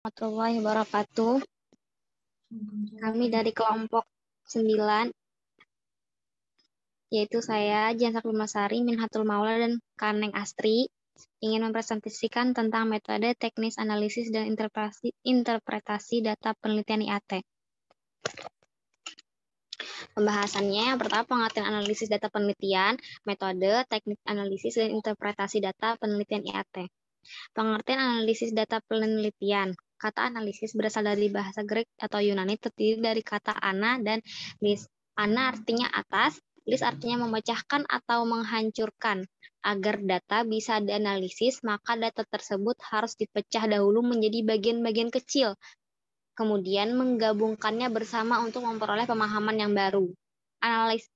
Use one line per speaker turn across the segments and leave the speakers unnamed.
Warahmatullahi wabarakatuh. Kami dari kelompok 9, yaitu saya, Jian Saklimasari, Minhatul Maula, dan Kaneng Astri, ingin mempresentasikan tentang metode teknis analisis dan interpretasi data penelitian IAT. Pembahasannya yang pertama pengertian analisis data penelitian, metode, teknik analisis, dan interpretasi data penelitian IAT. Pengertian analisis data penelitian. Kata analisis berasal dari bahasa Grek atau Yunani, terdiri dari kata ana dan lis. Ana artinya atas, lis artinya memecahkan atau menghancurkan. Agar data bisa dianalisis, maka data tersebut harus dipecah dahulu menjadi bagian-bagian kecil, kemudian menggabungkannya bersama untuk memperoleh pemahaman yang baru.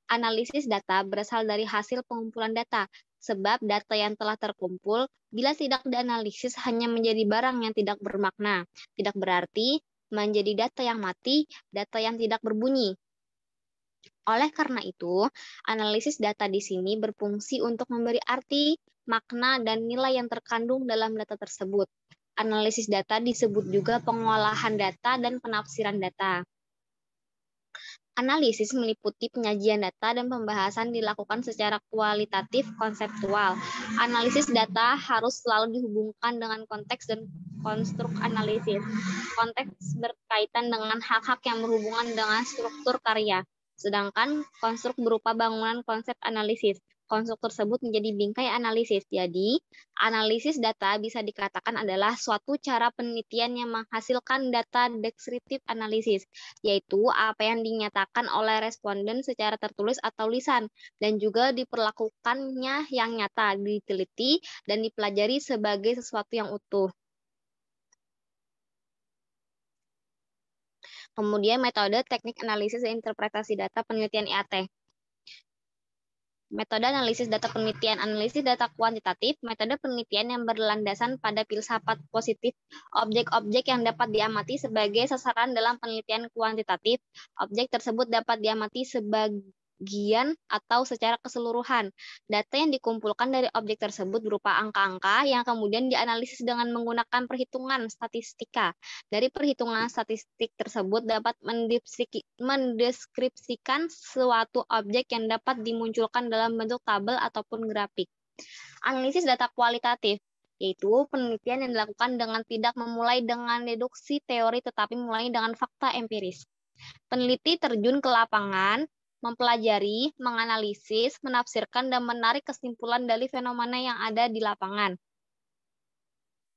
Analisis data berasal dari hasil pengumpulan data, sebab data yang telah terkumpul, bila tidak dianalisis hanya menjadi barang yang tidak bermakna, tidak berarti, menjadi data yang mati, data yang tidak berbunyi. Oleh karena itu, analisis data di sini berfungsi untuk memberi arti, makna, dan nilai yang terkandung dalam data tersebut. Analisis data disebut juga pengolahan data dan penafsiran data. Analisis meliputi penyajian data dan pembahasan dilakukan secara kualitatif konseptual. Analisis data harus selalu dihubungkan dengan konteks dan konstruk analisis. Konteks berkaitan dengan hak-hak yang berhubungan dengan struktur karya, sedangkan konstruk berupa bangunan konsep analisis. Konstruk tersebut menjadi bingkai analisis. Jadi, analisis data bisa dikatakan adalah suatu cara penelitian yang menghasilkan data deskriptif analisis, yaitu apa yang dinyatakan oleh responden secara tertulis atau lisan, dan juga diperlakukannya yang nyata, diteliti, dan dipelajari sebagai sesuatu yang utuh. Kemudian metode teknik analisis dan interpretasi data penelitian IAT. Metode analisis data penelitian, analisis data kuantitatif, metode penelitian yang berlandasan pada filsafat positif, objek-objek yang dapat diamati sebagai sasaran dalam penelitian kuantitatif, objek tersebut dapat diamati sebagian atau secara keseluruhan. Data yang dikumpulkan dari objek tersebut berupa angka-angka yang kemudian dianalisis dengan menggunakan perhitungan statistika. Dari perhitungan statistik tersebut dapat mendeskripsikan suatu objek yang dapat dimunculkan dalam bentuk tabel ataupun grafik. Analisis data kualitatif, yaitu penelitian yang dilakukan dengan tidak memulai dengan deduksi teori tetapi mulai dengan fakta empiris. Peneliti terjun ke lapangan, mempelajari, menganalisis, menafsirkan, dan menarik kesimpulan dari fenomena yang ada di lapangan.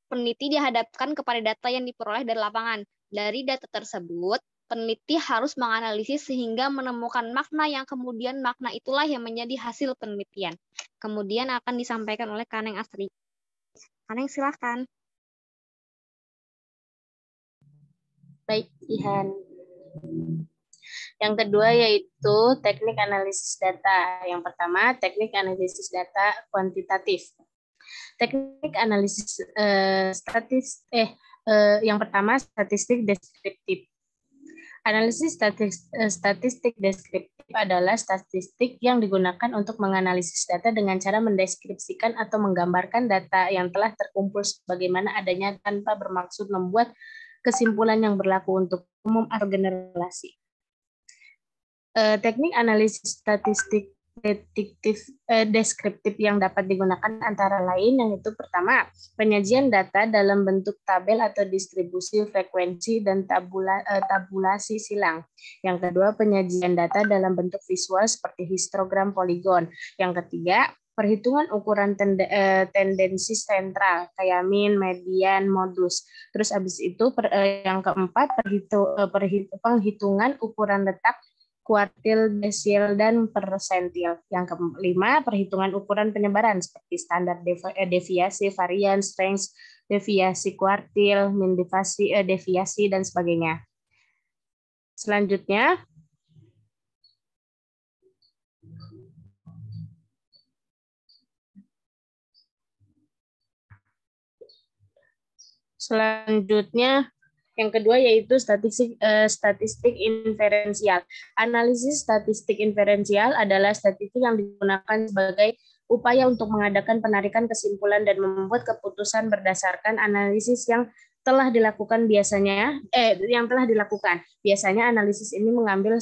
Peneliti dihadapkan kepada data yang diperoleh dari lapangan. Dari data tersebut, peneliti harus menganalisis sehingga menemukan makna yang kemudian makna itulah yang menjadi hasil penelitian. Kemudian akan disampaikan oleh Kaneng Astri. Kaneng, silakan.
Baik, Ihan. Yang kedua yaitu teknik analisis data. Yang pertama, teknik analisis data kuantitatif. Teknik analisis yang pertama statistik deskriptif. Analisis statistik deskriptif adalah statistik yang digunakan untuk menganalisis data dengan cara mendeskripsikan atau menggambarkan data yang telah terkumpul sebagaimana adanya tanpa bermaksud membuat kesimpulan yang berlaku untuk umum atau generalisasi. Teknik analisis statistik deskriptif yang dapat digunakan antara lain yang itu pertama, penyajian data dalam bentuk tabel atau distribusi frekuensi dan tabulasi silang. Yang kedua, penyajian data dalam bentuk visual seperti histogram poligon. Yang ketiga, perhitungan ukuran tendensi sentral kayak mean, median, modus. Terus habis itu yang keempat, penghitungan ukuran letak kuartil, desil, dan persentil. Yang kelima, perhitungan ukuran penyebaran seperti standar deviasi, varian, strength, deviasi kuartil, mean deviasi, dan sebagainya. Selanjutnya, yang kedua yaitu statistik inferensial. Analisis statistik inferensial adalah statistik yang digunakan sebagai upaya untuk mengadakan penarikan kesimpulan dan membuat keputusan berdasarkan analisis yang telah dilakukan biasanya analisis ini mengambil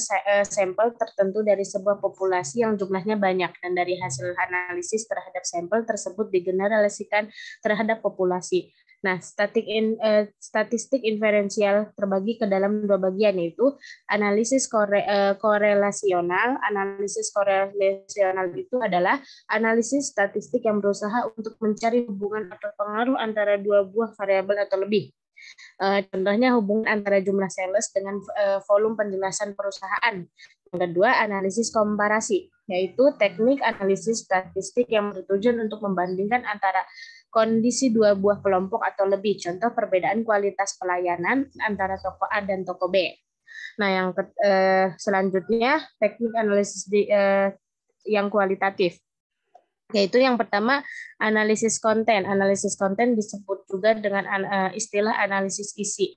sampel tertentu dari sebuah populasi yang jumlahnya banyak, dan dari hasil analisis terhadap sampel tersebut digeneralisasikan terhadap populasi. Nah, statistik inferensial terbagi ke dalam dua bagian, yaitu analisis korelasional. Analisis korelasional itu adalah analisis statistik yang berusaha untuk mencari hubungan atau pengaruh antara dua buah variabel atau lebih. Contohnya hubungan antara jumlah sales dengan volume penjelasan perusahaan. Yang kedua, analisis komparasi, yaitu teknik analisis statistik yang bertujuan untuk membandingkan antara kondisi dua buah kelompok atau lebih. Contoh perbedaan kualitas pelayanan antara toko A dan toko B. Nah, yang selanjutnya teknik analisis yang kualitatif, yaitu yang pertama analisis konten. Analisis konten disebut juga dengan istilah analisis isi.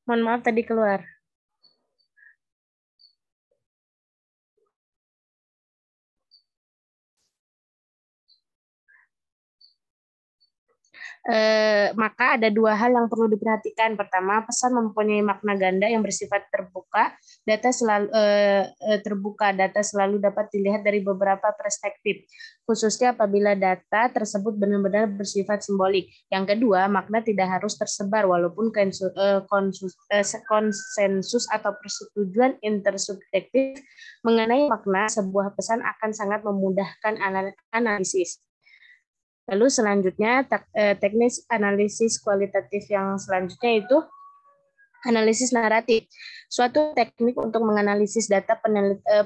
Mohon maaf tadi keluar. Maka ada dua hal yang perlu diperhatikan. Pertama, pesan mempunyai makna ganda yang bersifat terbuka. Data selalu dapat dilihat dari beberapa perspektif, khususnya apabila data tersebut benar-benar bersifat simbolik. Yang kedua, makna tidak harus tersebar, walaupun konsensus atau persetujuan intersubjektif mengenai makna sebuah pesan akan sangat memudahkan analisis. Lalu selanjutnya teknik analisis kualitatif yang selanjutnya itu analisis naratif. Suatu teknik untuk menganalisis data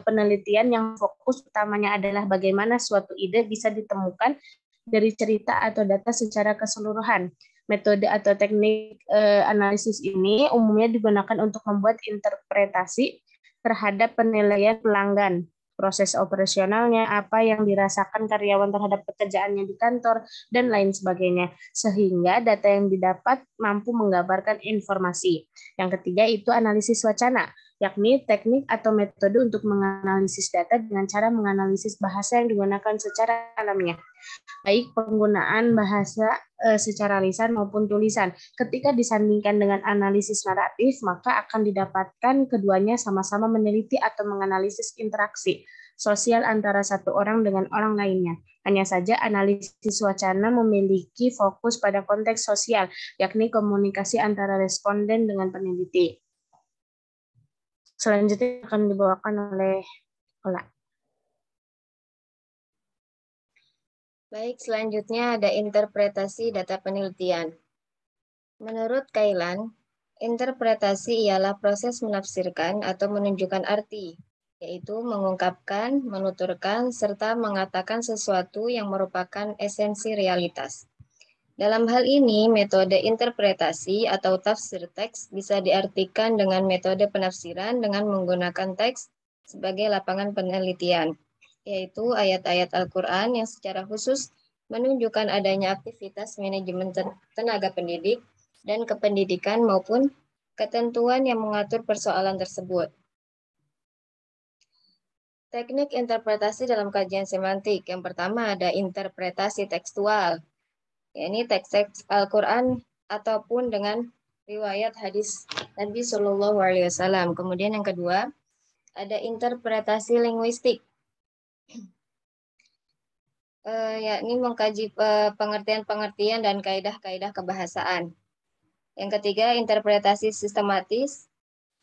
penelitian yang fokus utamanya adalah bagaimana suatu ide bisa ditemukan dari cerita atau data secara keseluruhan. Metode atau teknik analisis ini umumnya digunakan untuk membuat interpretasi terhadap penilaian pelanggan, proses operasionalnya, apa yang dirasakan karyawan terhadap pekerjaannya di kantor, dan lain sebagainya. Sehingga data yang didapat mampu menggambarkan informasi. Yang ketiga itu analisis wacana, yakni teknik atau metode untuk menganalisis data dengan cara menganalisis bahasa yang digunakan secara alamiah, baik penggunaan bahasa secara lisan maupun tulisan. Ketika disandingkan dengan analisis naratif, maka akan didapatkan keduanya sama-sama meneliti atau menganalisis interaksi sosial antara satu orang dengan orang lainnya. Hanya saja analisis wacana memiliki fokus pada konteks sosial, yakni komunikasi antara responden dengan peneliti. Selanjutnya akan dibawakan oleh Ola.
Baik, selanjutnya ada interpretasi data penelitian. Menurut Kailan, interpretasi ialah proses menafsirkan atau menunjukkan arti, yaitu mengungkapkan, menuturkan, serta mengatakan sesuatu yang merupakan esensi realitas. Dalam hal ini, metode interpretasi atau tafsir teks bisa diartikan dengan metode penafsiran dengan menggunakan teks sebagai lapangan penelitian, yaitu ayat-ayat Al-Quran yang secara khusus menunjukkan adanya aktivitas manajemen tenaga pendidik dan kependidikan maupun ketentuan yang mengatur persoalan tersebut. Teknik interpretasi dalam kajian semantik. Yang pertama ada interpretasi tekstual, yakni teks-teks Al-Quran ataupun dengan riwayat hadis Nabi Shallallahu Alaihi Wasallam. Kemudian yang kedua ada interpretasi linguistik, yakni mengkaji pengertian-pengertian dan kaidah-kaidah kebahasaan. Yang ketiga, interpretasi sistematis,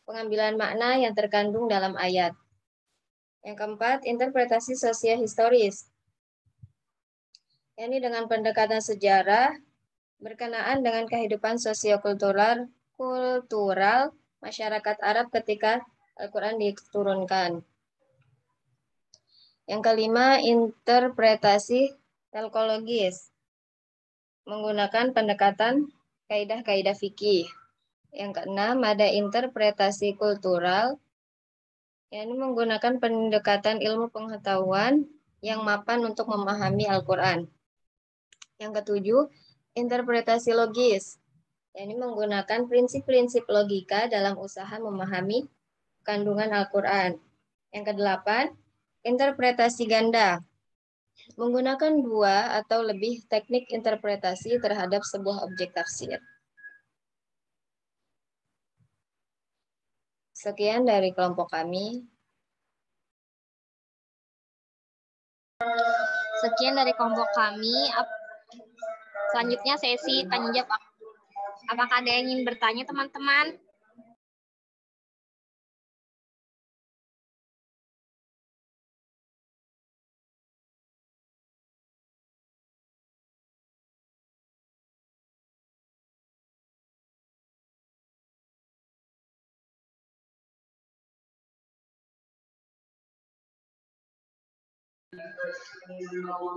pengambilan makna yang terkandung dalam ayat. Yang keempat, interpretasi sosiohistoris, yakni dengan pendekatan sejarah berkenaan dengan kehidupan sosiokultural masyarakat Arab ketika Al-Quran diturunkan. Yang kelima, interpretasi telkologis, menggunakan pendekatan kaidah-kaidah fikih. Yang keenam, ada interpretasi kultural, yakni menggunakan pendekatan ilmu pengetahuan yang mapan untuk memahami Al-Quran. Yang ketujuh, interpretasi logis, yakni menggunakan prinsip-prinsip logika dalam usaha memahami kandungan Al-Quran. Yang kedelapan, interpretasi ganda, menggunakan dua atau lebih teknik interpretasi terhadap sebuah objek tafsir. Sekian dari kelompok kami.
Sekian dari kelompok kami. Selanjutnya sesi tanya jawab. Apakah ada yang ingin bertanya, teman-teman?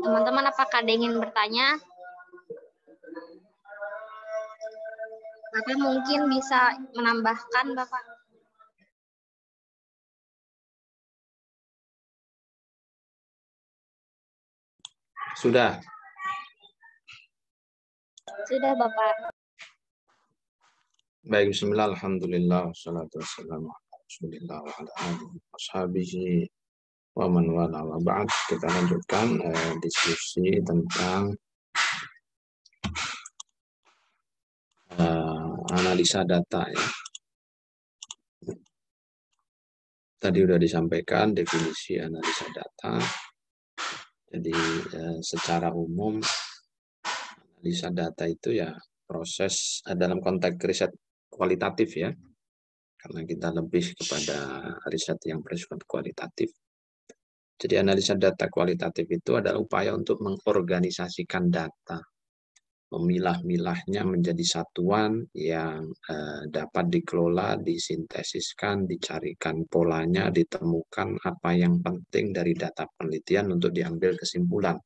Teman-teman, apakah ada yang ingin bertanya? Bapak mungkin bisa menambahkan, Bapak.
Sudah.
Sudah, Bapak.
Baik, bismillah, alhamdulillah, wassalatu wassalamu ala rasulillah wa ala alihi washabihi wa man wala wa ba'd. Kita lanjutkan diskusi tentang analisa data ya. Tadi sudah disampaikan definisi analisa data. Jadi secara umum analisa data itu ya proses dalam konteks riset kualitatif ya. Karena kita lebih kepada riset yang bersifat kualitatif. Jadi analisa data kualitatif itu adalah upaya untuk mengorganisasikan data, memilah-milahnya menjadi satuan yang dapat dikelola, disintesiskan, dicarikan polanya, ditemukan apa yang penting dari data penelitian untuk diambil kesimpulan.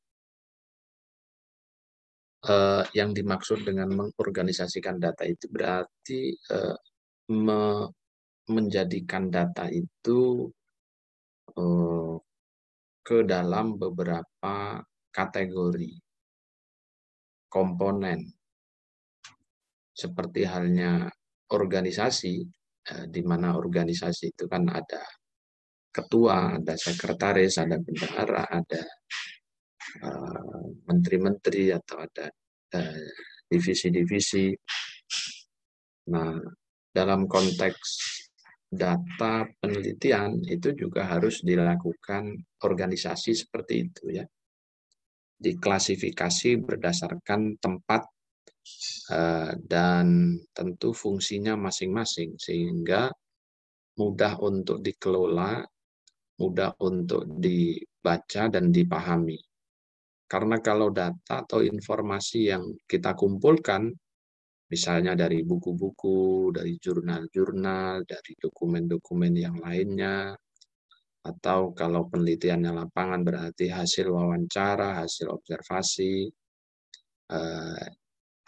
Yang dimaksud dengan mengorganisasikan data itu berarti menjadikan data itu ke dalam beberapa kategori komponen seperti halnya organisasi, di mana organisasi itu kan ada ketua, ada sekretaris, ada bendahara, ada menteri-menteri atau ada divisi-divisi. Nah, dalam konteks data penelitian itu juga harus dilakukan organisasi seperti itu ya. Diklasifikasi berdasarkan tempat dan tentu fungsinya masing-masing sehingga mudah untuk dikelola, mudah untuk dibaca dan dipahami. Karena kalau data atau informasi yang kita kumpulkan misalnya dari buku-buku, dari jurnal-jurnal, dari dokumen-dokumen yang lainnya, atau kalau penelitiannya lapangan berarti hasil wawancara, hasil observasi,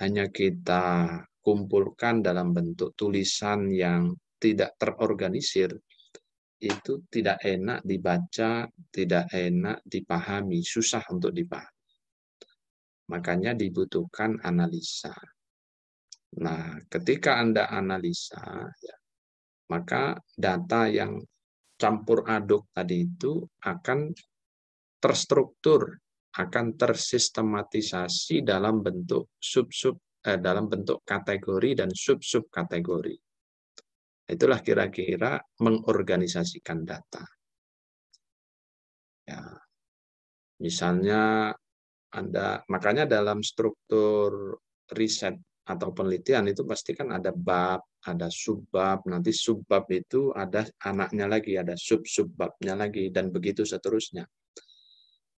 hanya kita kumpulkan dalam bentuk tulisan yang tidak terorganisir, itu tidak enak dibaca, tidak enak dipahami, susah untuk dipahami. Makanya dibutuhkan analisa. Nah, ketika Anda analisa, ya, maka data yang campur aduk tadi itu akan terstruktur, akan tersistematisasi dalam bentuk dalam bentuk kategori dan sub-sub kategori. Itulah kira-kira mengorganisasikan data. Ya, misalnya makanya dalam struktur riset atau penelitian itu pasti kan ada bab, ada subbab, nanti subbab itu ada anaknya lagi, ada sub-subbabnya lagi, dan begitu seterusnya.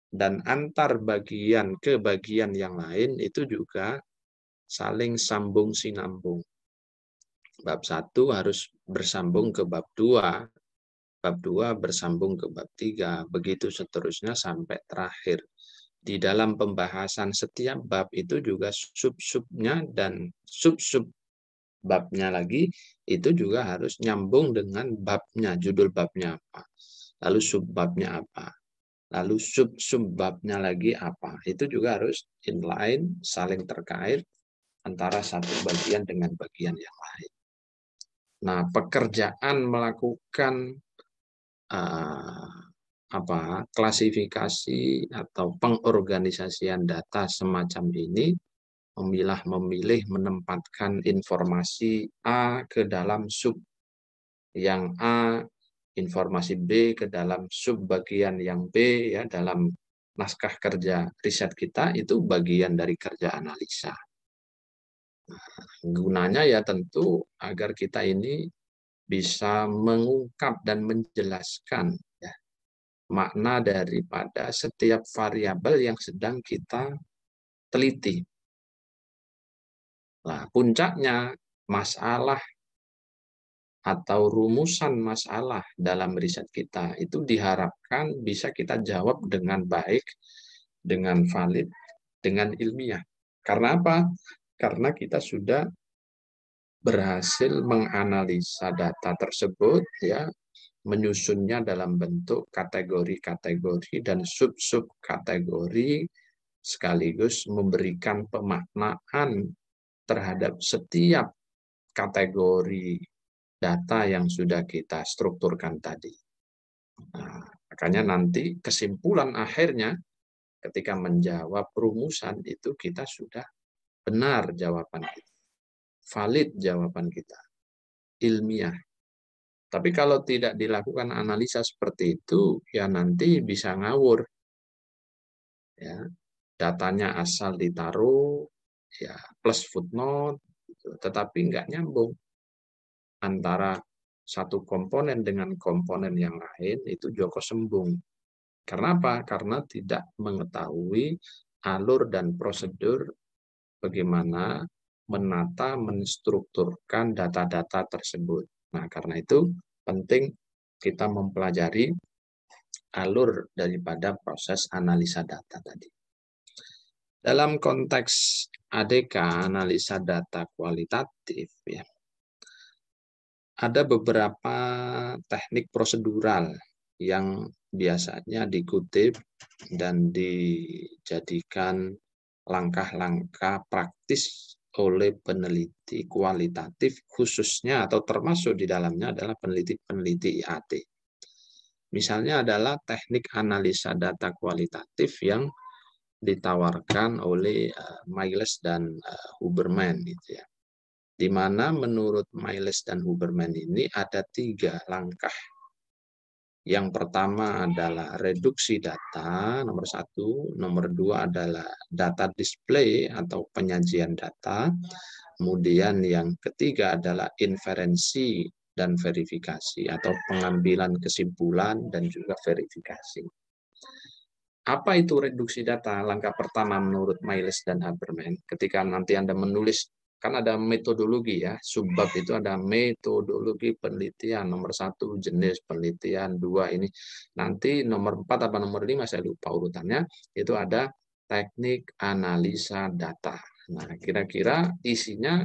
Dan antar bagian ke bagian yang lain itu juga saling sambung sinambung. Bab 1 harus bersambung ke bab 2, bab 2 bersambung ke bab 3, begitu seterusnya sampai terakhir. di dalam pembahasan setiap bab itu juga sub-subnya dan sub-sub babnya lagi itu juga harus nyambung dengan babnya, judul babnya apa, lalu subbabnya apa, lalu sub-subbabnya lagi apa. Itu juga harus inline, saling terkait antara satu bagian dengan bagian yang lain. Nah, pekerjaan melakukan klasifikasi atau pengorganisasian data semacam ini, memilih menempatkan informasi A ke dalam sub yang A, informasi B ke dalam sub bagian yang B, ya, dalam naskah kerja riset kita itu bagian dari kerja analisa. Gunanya ya tentu agar kita ini bisa mengungkap dan menjelaskan makna daripada setiap variabel yang sedang kita teliti. Nah, puncaknya masalah atau rumusan masalah dalam riset kita itu diharapkan bisa kita jawab dengan baik, dengan valid, dengan ilmiah. Karena apa? Karena kita sudah berhasil menganalisa data tersebut, ya, menyusunnya dalam bentuk kategori-kategori dan sub-sub kategori, sekaligus memberikan pemaknaan terhadap setiap kategori data yang sudah kita strukturkan tadi. Nah, makanya nanti kesimpulan akhirnya ketika menjawab rumusan itu kita sudah benar jawaban kita, valid jawaban kita, ilmiah. Tapi kalau tidak dilakukan analisa seperti itu, ya nanti bisa ngawur. Ya, datanya asal ditaruh, ya plus footnote, tetapi nggak nyambung antara satu komponen dengan komponen yang lain, itu joko sembung. Karena apa? Karena tidak mengetahui alur dan prosedur bagaimana menata, menstrukturkan data-data tersebut. Nah, karena itu penting kita mempelajari alur daripada proses analisa data tadi. Dalam konteks ADK, analisa data kualitatif, ya, ada beberapa teknik prosedural yang biasanya dikutip dan dijadikan langkah-langkah praktis oleh peneliti kualitatif, khususnya atau termasuk di dalamnya adalah peneliti-peneliti IAT. Misalnya adalah teknik analisa data kualitatif yang ditawarkan oleh Miles dan Huberman, gitu ya. Di mana menurut Miles dan Huberman ini ada 3 langkah. Yang pertama adalah reduksi data, nomor 1. Nomor 2 adalah data display atau penyajian data. Kemudian yang ketiga adalah inferensi dan verifikasi atau pengambilan kesimpulan dan juga verifikasi. Apa itu reduksi data? Langkah pertama menurut Miles dan Huberman, ketika nanti Anda menulis, kan ada metodologi ya, subbab itu ada metodologi penelitian, nomor 1 jenis penelitian, 2 ini, nanti nomor 4 apa nomor 5 saya lupa urutannya, itu ada teknik analisa data. Nah, kira-kira isinya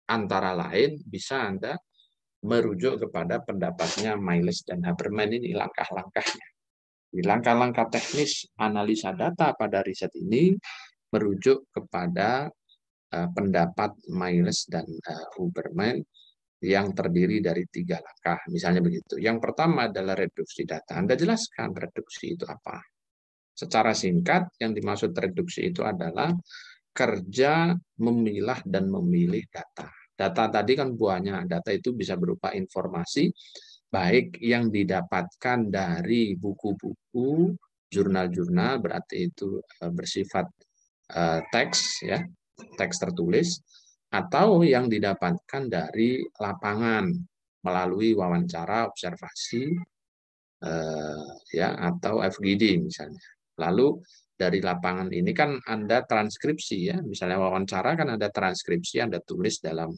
antara lain bisa Anda merujuk kepada pendapatnya Miles dan Huberman ini langkah-langkahnya. Di langkah-langkah teknis analisa data pada riset ini merujuk kepada pendapat Miles dan Huberman yang terdiri dari 3 langkah. Misalnya begitu. Yang pertama adalah reduksi data. Anda jelaskan reduksi itu apa. Secara singkat, yang dimaksud reduksi itu adalah kerja memilah dan memilih data. Data tadi kan buahnya. Data itu bisa berupa informasi, baik yang didapatkan dari buku-buku, jurnal-jurnal, berarti itu bersifat teks, ya, teks tertulis, atau yang didapatkan dari lapangan melalui wawancara, observasi, ya, atau FGD misalnya. Lalu dari lapangan ini kan Anda transkripsi, ya, misalnya wawancara kan ada transkripsi, Anda tulis dalam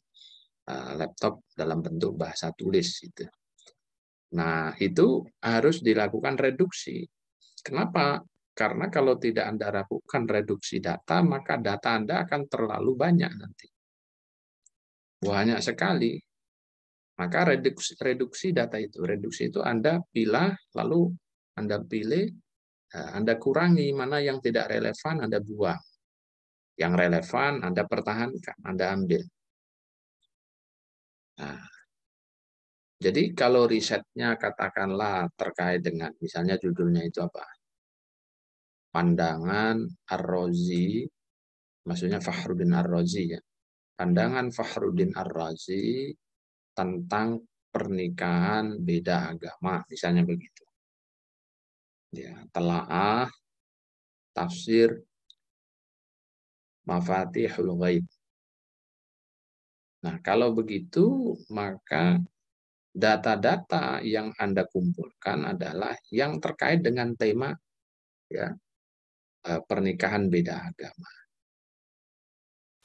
laptop dalam bentuk bahasa tulis gitu. Nah, itu harus dilakukan reduksi. Kenapa? Karena kalau tidak Anda lakukan reduksi data, maka data Anda akan terlalu banyak nanti. Banyak sekali. Maka reduksi data itu. Reduksi itu Anda pilih, lalu Anda pilih, Anda kurangi, mana yang tidak relevan Anda buang. Yang relevan Anda pertahankan, Anda ambil. Nah, jadi kalau risetnya katakanlah terkait dengan, misalnya judulnya itu apa? Pandangan Ar-Razi, maksudnya Fakhruddin Ar-Razi ya. Pandangan Fakhruddin Ar-Razi tentang pernikahan beda agama, misalnya begitu. Ya, telaah tafsir Mafatihul Ghaib. Nah, kalau begitu, maka data-data yang Anda kumpulkan adalah yang terkait dengan tema ya, pernikahan beda agama.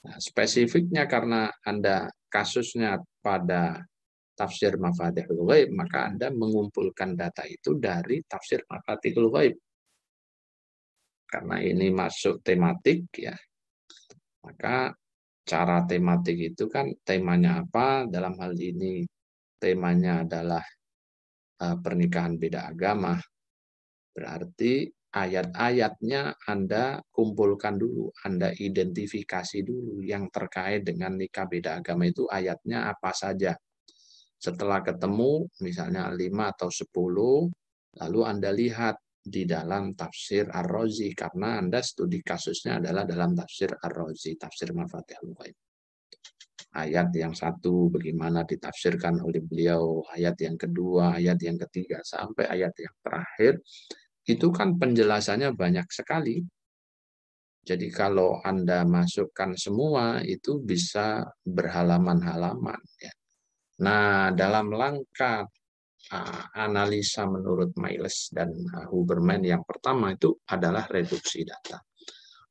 Nah, spesifiknya karena Anda kasusnya pada tafsir Mafatihul Ghaib, maka Anda mengumpulkan data itu dari tafsir Mafatihul Ghaib. Karena ini masuk tematik ya, maka cara tematik itu kan temanya apa? Dalam hal ini temanya adalah pernikahan beda agama. Berarti ayat-ayatnya Anda kumpulkan dulu, Anda identifikasi dulu yang terkait dengan nikah beda agama itu ayatnya apa saja. Setelah ketemu misalnya 5 atau 10, lalu Anda lihat di dalam tafsir Ar-Razi, karena Anda studi kasusnya adalah dalam tafsir Ar-Razi, tafsir Mafatihul Ghaib. Ayat yang satu bagaimana ditafsirkan oleh beliau, ayat yang kedua, ayat yang ketiga, sampai ayat yang terakhir, itu kan penjelasannya banyak sekali. Jadi kalau Anda masukkan semua, itu bisa berhalaman-halaman. Ya. Nah, dalam langkah analisa menurut Miles dan Huberman yang pertama itu adalah reduksi data.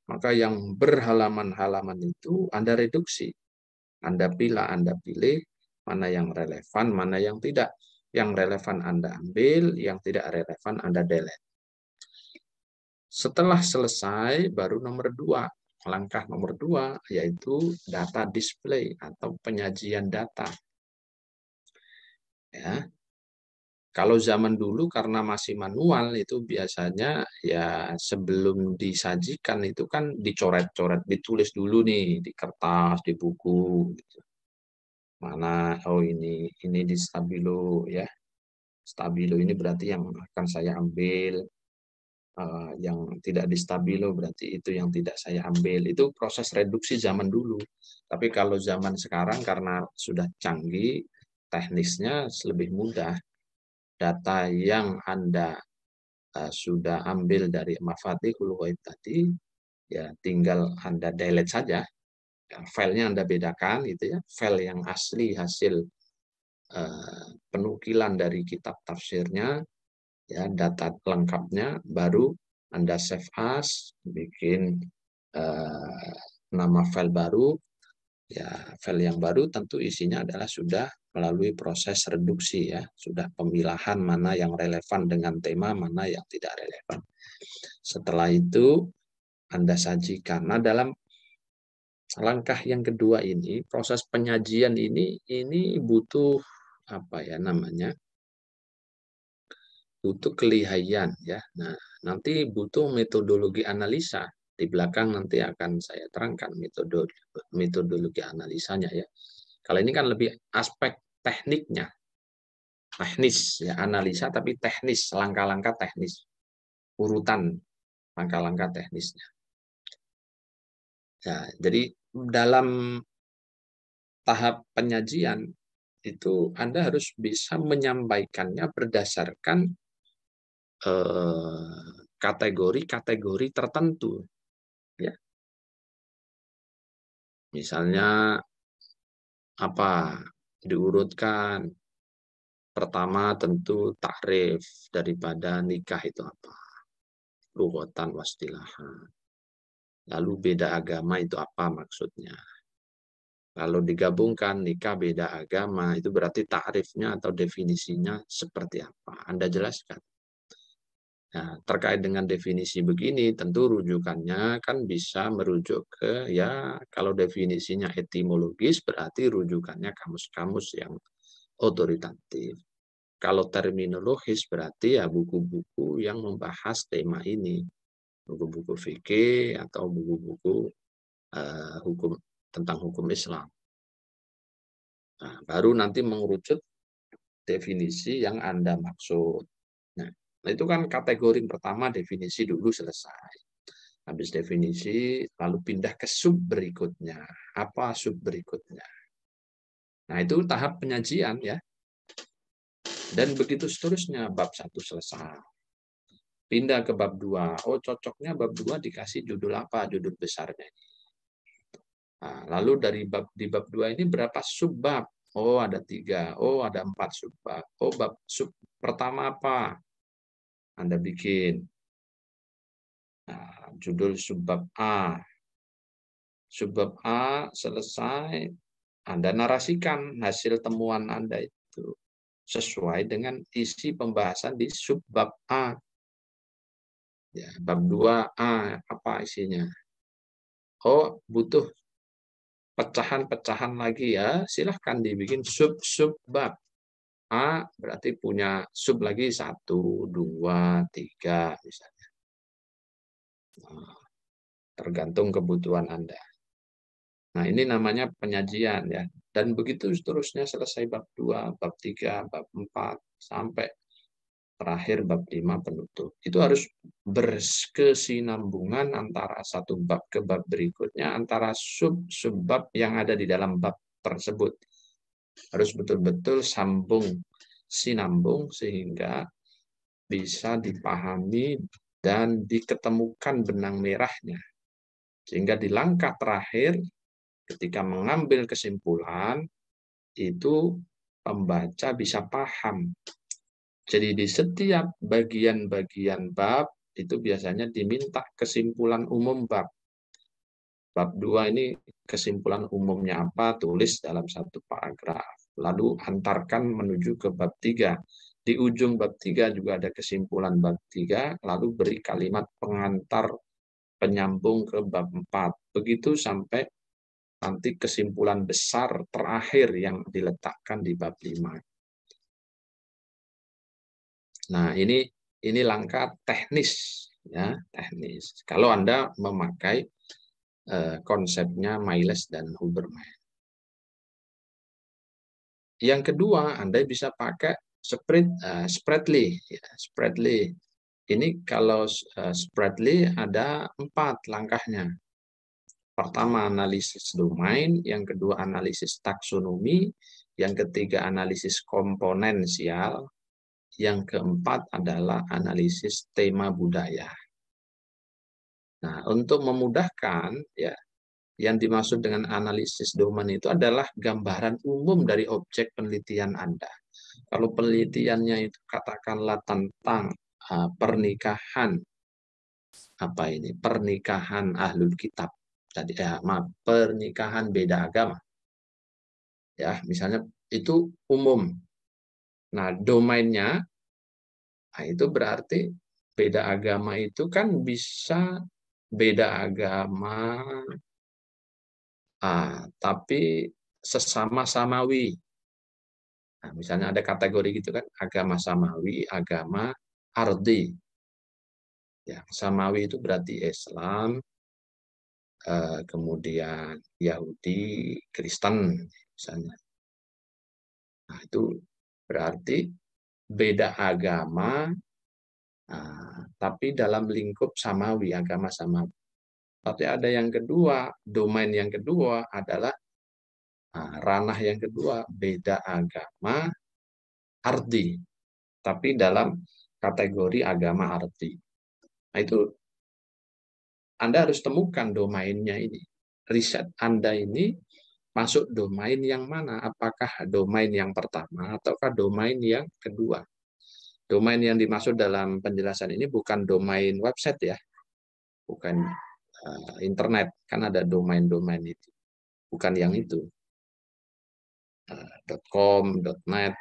Maka yang berhalaman-halaman itu Anda reduksi. Anda pilih mana yang relevan, mana yang tidak. Yang relevan Anda ambil, yang tidak relevan Anda delete. Setelah selesai, baru nomor 2. Langkah nomor 2 yaitu data display atau penyajian data. Ya. Kalau zaman dulu karena masih manual itu biasanya ya sebelum disajikan itu kan dicoret-coret, ditulis dulu nih di kertas, di buku. Gitu. Mana oh ini di stabilo ya. Stabilo ini berarti yang akan saya ambil. Yang tidak di stabilo berarti itu yang tidak saya ambil. Itu proses reduksi zaman dulu. Tapi kalau zaman sekarang karena sudah canggih, teknisnya lebih mudah. Data yang Anda sudah ambil dari Mafatihul Ghaib tadi, ya tinggal Anda delete saja. Filenya Anda bedakan, gitu ya. File yang asli hasil penukilan dari kitab tafsirnya, ya data lengkapnya, baru Anda save as, bikin nama file baru, ya file yang baru tentu isinya adalah sudah melalui proses reduksi ya, sudah pemilahan mana yang relevan dengan tema, mana yang tidak relevan. Setelah itu Anda sajikan. Nah, dalam langkah yang kedua ini, proses penyajian ini butuh apa ya namanya? Butuh kelihayan ya. Nah, nanti butuh metodologi analisa. Di belakang nanti akan saya terangkan metodologi analisanya ya. Kalau ini kan lebih aspek tekniknya. Teknis ya, analisa tapi teknis, langkah-langkah teknis. Urutan langkah-langkah teknisnya. Ya, jadi dalam tahap penyajian itu Anda harus bisa menyampaikannya berdasarkan kategori-kategori tertentu. Ya. Misalnya apa diurutkan. Pertama tentu takrif daripada nikah itu apa. Lughatan wastilahan. Lalu beda agama itu apa maksudnya. Kalau digabungkan nikah beda agama itu berarti takrifnya atau definisinya seperti apa. Anda jelaskan. Nah, terkait dengan definisi begini, tentu rujukannya kan bisa merujuk ke, ya kalau definisinya etimologis berarti rujukannya kamus-kamus yang otoritatif. Kalau terminologis berarti ya buku-buku yang membahas tema ini. Buku-buku fikih atau buku-buku hukum tentang hukum Islam. Nah, baru nanti mengerucut definisi yang Anda maksud. Nah, itu kan kategori pertama, definisi dulu selesai. Habis definisi, lalu pindah ke sub berikutnya. Apa sub berikutnya? Nah, itu tahap penyajian ya. Dan begitu seterusnya, bab 1 selesai. Pindah ke bab 2. Oh, cocoknya bab 2 dikasih judul apa? Judul besarnya. Nah, lalu di bab 2 ini berapa subbab? Oh, ada 3. Oh, ada 4 subbab. Oh, bab sub pertama apa? Anda bikin. Nah, judul subbab A. Subbab A selesai, Anda narasikan hasil temuan Anda itu sesuai dengan isi pembahasan di subbab A. Ya, bab 2A, apa isinya? Oh, butuh pecahan-pecahan lagi ya, silahkan dibikin sub-subbab. A berarti punya sub lagi 1, 2, 3 misalnya. Nah, tergantung kebutuhan Anda. Nah, ini namanya penyajian ya. Dan begitu seterusnya selesai bab 2, bab 3, bab 4 sampai terakhir bab 5 penutup. Itu harus berkesinambungan antara satu bab ke bab berikutnya, antara sub-subbab yang ada di dalam bab tersebut. Harus betul-betul sinambung sehingga bisa dipahami dan diketemukan benang merahnya. Sehingga di langkah terakhir ketika mengambil kesimpulan itu pembaca bisa paham. Jadi di setiap bagian-bagian bab itu biasanya diminta kesimpulan umum bab. Bab 2 ini kesimpulan umumnya apa, tulis dalam satu paragraf. Lalu antarkan menuju ke bab 3. Di ujung bab 3 juga ada kesimpulan bab 3, lalu beri kalimat pengantar penyambung ke bab 4. Begitu sampai nanti kesimpulan besar terakhir yang diletakkan di bab 5. Nah, ini langkah teknis ya, teknis. Kalau Anda memakai konsepnya Miles dan Huberman. Yang kedua, Anda bisa pakai Spreadly. Ya, Spreadly. Ini kalau Spreadly ada 4 langkahnya. Pertama, analisis domain. Yang kedua, analisis taksonomi. Yang ketiga, analisis komponensial. Yang keempat adalah analisis tema budaya. Nah, untuk memudahkan, ya, yang dimaksud dengan analisis domain itu adalah gambaran umum dari objek penelitian Anda. Kalau penelitiannya itu katakanlah tentang pernikahan, pernikahan ahlul kitab, pernikahan beda agama, ya, misalnya itu umum. Nah, domainnya, itu berarti beda agama itu kan bisa beda agama, tapi sesama samawi. Nah, misalnya ada kategori gitu kan, agama samawi, agama ardi. Ya, samawi itu berarti Islam, kemudian Yahudi, Kristen misalnya. Nah, itu berarti beda agama, tapi dalam lingkup samawi, agama samawi. Tapi ada yang kedua, domain yang kedua adalah ranah yang kedua, beda agama ardi, tapi dalam kategori agama ardi. Nah, itu Anda harus temukan domainnya ini. Riset Anda ini masuk domain yang mana? Apakah domain yang pertama ataukah domain yang kedua? Domain yang dimaksud dalam penjelasan ini bukan domain website ya, bukan internet, kan ada domain-domain itu, bukan yang itu. .com, .net,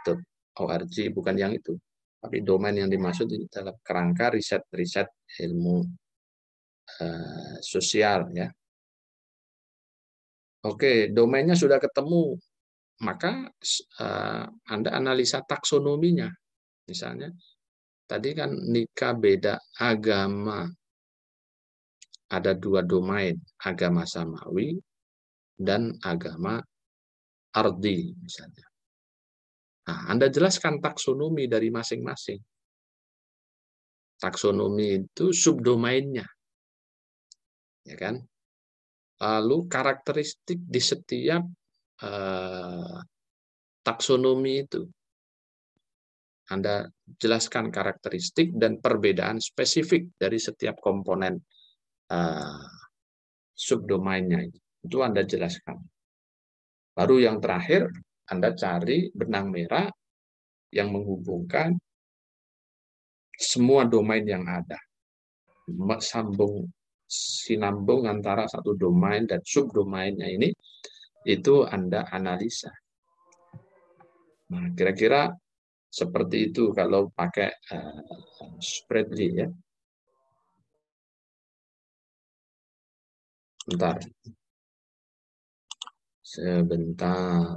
.org, bukan yang itu. Tapi domain yang dimaksud itu dalam kerangka riset-riset ilmu sosial ya. Oke, domainnya sudah ketemu, maka Anda analisa taksonominya. Misalnya, tadi kan nikah beda agama. Ada 2 domain, agama samawi dan agama ardi misalnya. Nah, Anda jelaskan taksonomi dari masing-masing. Taksonomi itu subdomainnya. Ya kan? Lalu karakteristik di setiap taksonomi itu. Anda jelaskan karakteristik dan perbedaan spesifik dari setiap komponen subdomainnya. Itu Anda jelaskan. Baru yang terakhir, Anda cari benang merah yang menghubungkan semua domain yang ada. Sinambung antara satu domain dan subdomainnya ini, itu Anda analisa. Nah, kira-kira seperti itu kalau pakai Spreadly ya. Bentar. Sebentar.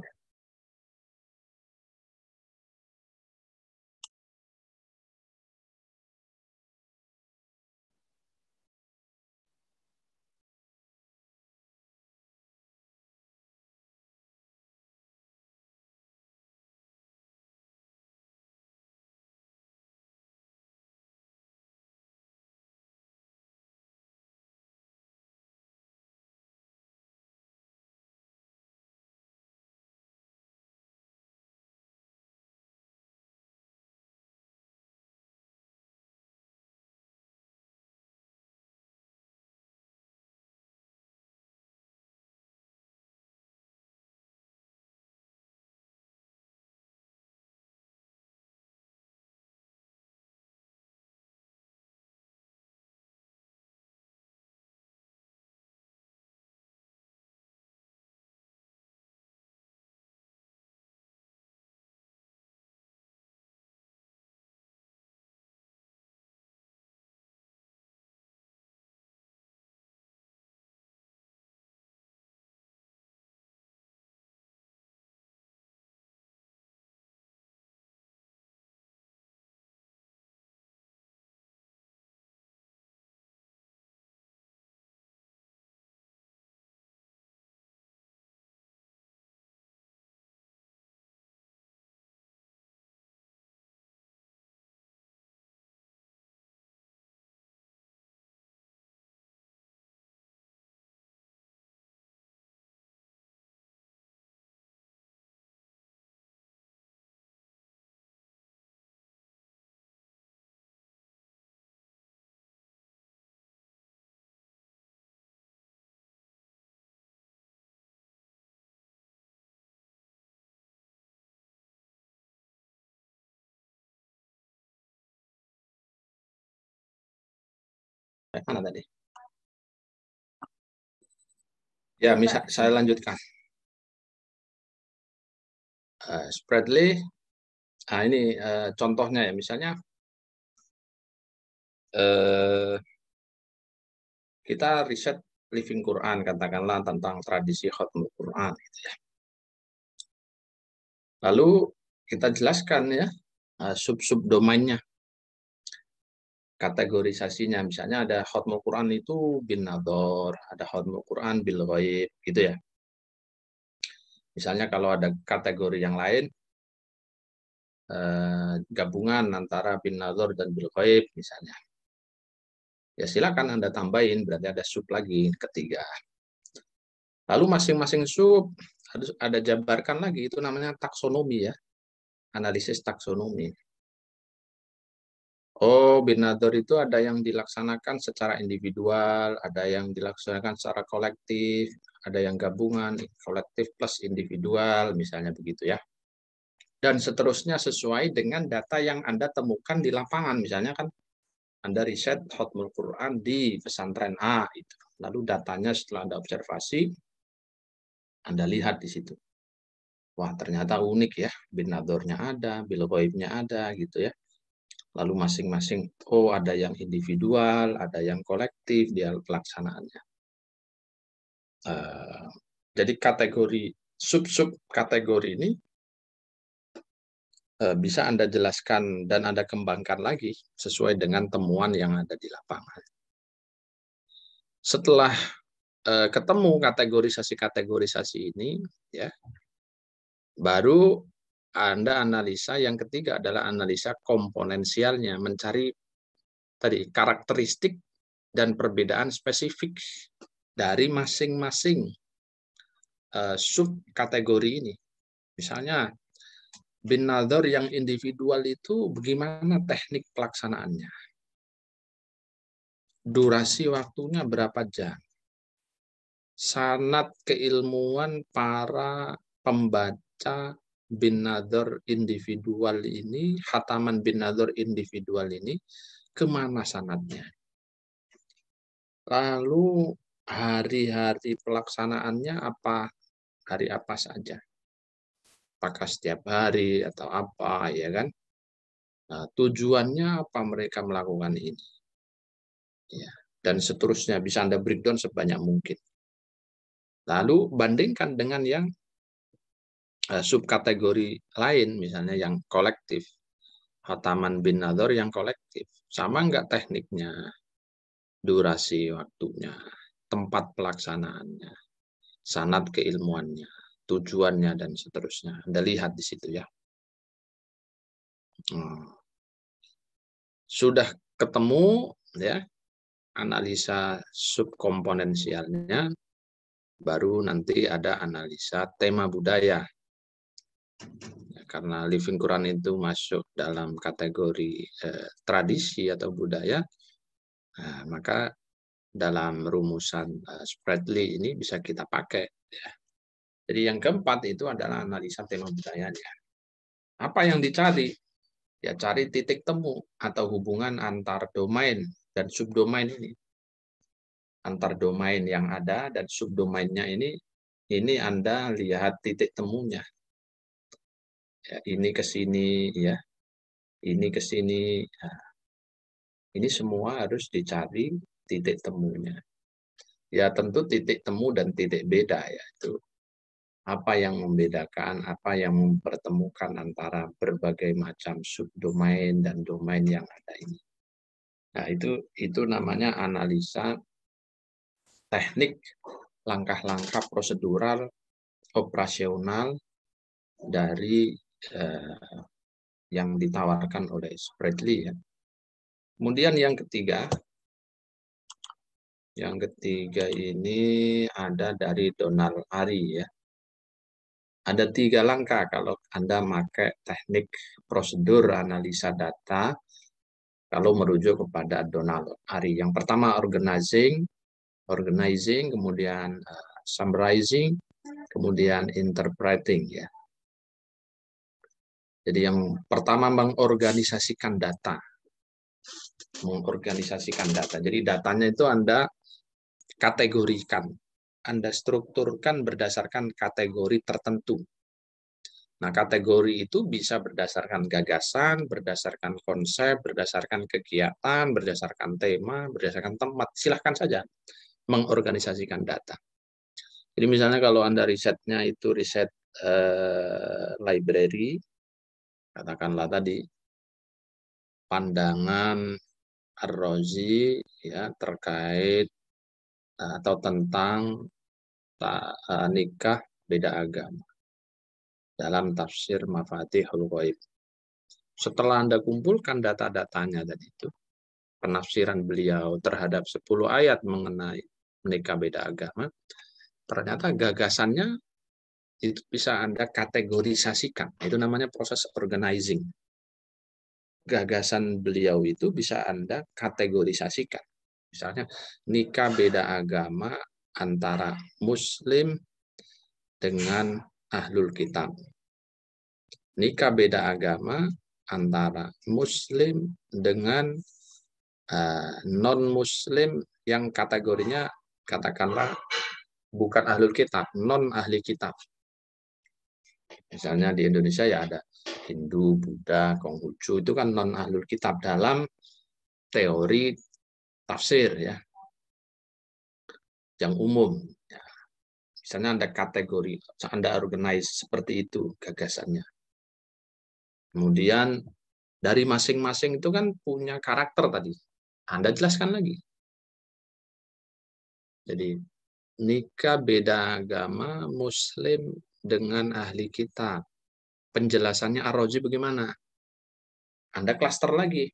Mana tadi? Ya, misal saya lanjutkan. Spreadly, nah ini contohnya ya, misalnya kita riset Living Quran, katakanlah tentang tradisi khatmul Quran. Gitu ya. Lalu kita jelaskan ya sub-sub domainnya, kategorisasinya. Misalnya ada khatmul Quran itu bin nador, ada khatmul Quran bil ghaib, gitu ya. Misalnya kalau ada kategori yang lain, gabungan antara bin nador dan bil ghaib misalnya. Ya silakan Anda tambahin, berarti ada sub lagi ketiga. Lalu masing-masing sub harus ada jabarkan lagi, itu namanya taksonomi ya, analisis taksonomi. Oh, bin nador itu ada yang dilaksanakan secara individual, ada yang dilaksanakan secara kolektif, ada yang gabungan kolektif plus individual, misalnya begitu ya. Dan seterusnya sesuai dengan data yang Anda temukan di lapangan. Misalnya kan Anda riset khatmul Quran di pesantren A, itu. Lalu datanya setelah Anda observasi, Anda lihat di situ. Wah, ternyata unik ya, bin nadornya ada, bil ghaibnya ada, gitu ya. Lalu masing-masing, oh ada yang individual, ada yang kolektif dia pelaksanaannya. Jadi kategori sub-sub kategori ini bisa Anda jelaskan dan Anda kembangkan lagi sesuai dengan temuan yang ada di lapangan. Setelah ketemu kategorisasi ini, ya, baru Anda analisa. Yang ketiga adalah analisa komponensialnya, mencari tadi karakteristik dan perbedaan spesifik dari masing-masing subkategori ini. Misalnya bin nadhar yang individual itu bagaimana teknik pelaksanaannya? Durasi waktunya berapa jam? Sanad keilmuan para pembaca bin nadhar individual ini, khataman bin nadhar individual ini, kemana sanadnya? Lalu hari-hari pelaksanaannya hari apa saja? Apakah setiap hari atau apa, ya kan? Nah, tujuannya apa mereka melakukan ini? Ya, dan seterusnya bisa Anda breakdown sebanyak mungkin. Lalu bandingkan dengan yang subkategori lain, misalnya yang kolektif. Khataman bin nadhar yang kolektif. Sama enggak tekniknya, durasi waktunya, tempat pelaksanaannya, sanad keilmuannya, tujuannya, dan seterusnya. Anda lihat di situ ya. Sudah ketemu ya analisa subkomponensialnya, baru nanti ada analisa tema budaya. Karena Living Quran itu masuk dalam kategori tradisi atau budaya, maka dalam rumusan Spradley ini bisa kita pakai. Ya. Jadi yang keempat itu adalah analisa tema budayanya. Apa yang dicari? Ya cari titik temu atau hubungan antar domain dan subdomain ini. Antar domain yang ada dan subdomainnya ini Anda lihat titik temunya. Ya, ini ke sini, ya, ini ke sini. Nah, ini semua harus dicari titik temunya. Ya tentu titik temu dan titik beda, yaitu apa yang membedakan, apa yang mempertemukan antara berbagai macam subdomain dan domain yang ada ini. Nah, itu namanya analisa teknik, langkah-langkah prosedural, operasional dari yang ditawarkan oleh Spradley. Ya. Kemudian yang ketiga ini ada dari Donald Ari ya. Ada 3 langkah kalau Anda pakai teknik prosedur analisa data kalau merujuk kepada Donald Ari. Yang pertama organizing, kemudian summarizing, kemudian interpreting ya. Jadi yang pertama mengorganisasikan data. Jadi datanya itu Anda kategorikan. Anda strukturkan berdasarkan kategori tertentu. Nah, kategori itu bisa berdasarkan gagasan, berdasarkan konsep, berdasarkan kegiatan, berdasarkan tema, berdasarkan tempat. Silahkan saja mengorganisasikan data. Jadi misalnya kalau Anda risetnya itu riset library, katakanlah tadi pandangan Ar-Razi ya terkait atau tentang nikah beda agama dalam tafsir Mafatihul Ghaib. Setelah Anda kumpulkan data-datanya tadi itu, penafsiran beliau terhadap 10 ayat mengenai nikah beda agama, ternyata gagasannya itu bisa Anda kategorisasikan. Itu namanya proses organizing. Gagasan beliau itu bisa Anda kategorisasikan. Misalnya, nikah beda agama antara Muslim dengan Ahlul Kitab. Nikah beda agama antara Muslim dengan non-Muslim yang kategorinya katakanlah bukan Ahlul Kitab, non-ahli kitab. Misalnya di Indonesia ya ada Hindu, Buddha, Konghucu itu kan non ahlul kitab dalam teori tafsir ya, yang umum. Ya. Misalnya Anda kategori, Anda organize seperti itu gagasannya. Kemudian dari masing-masing itu kan punya karakter tadi. Anda jelaskan lagi. Jadi nikah beda agama, Muslim dengan ahli kitab. Penjelasannya Ar-Razi bagaimana? Anda klaster lagi.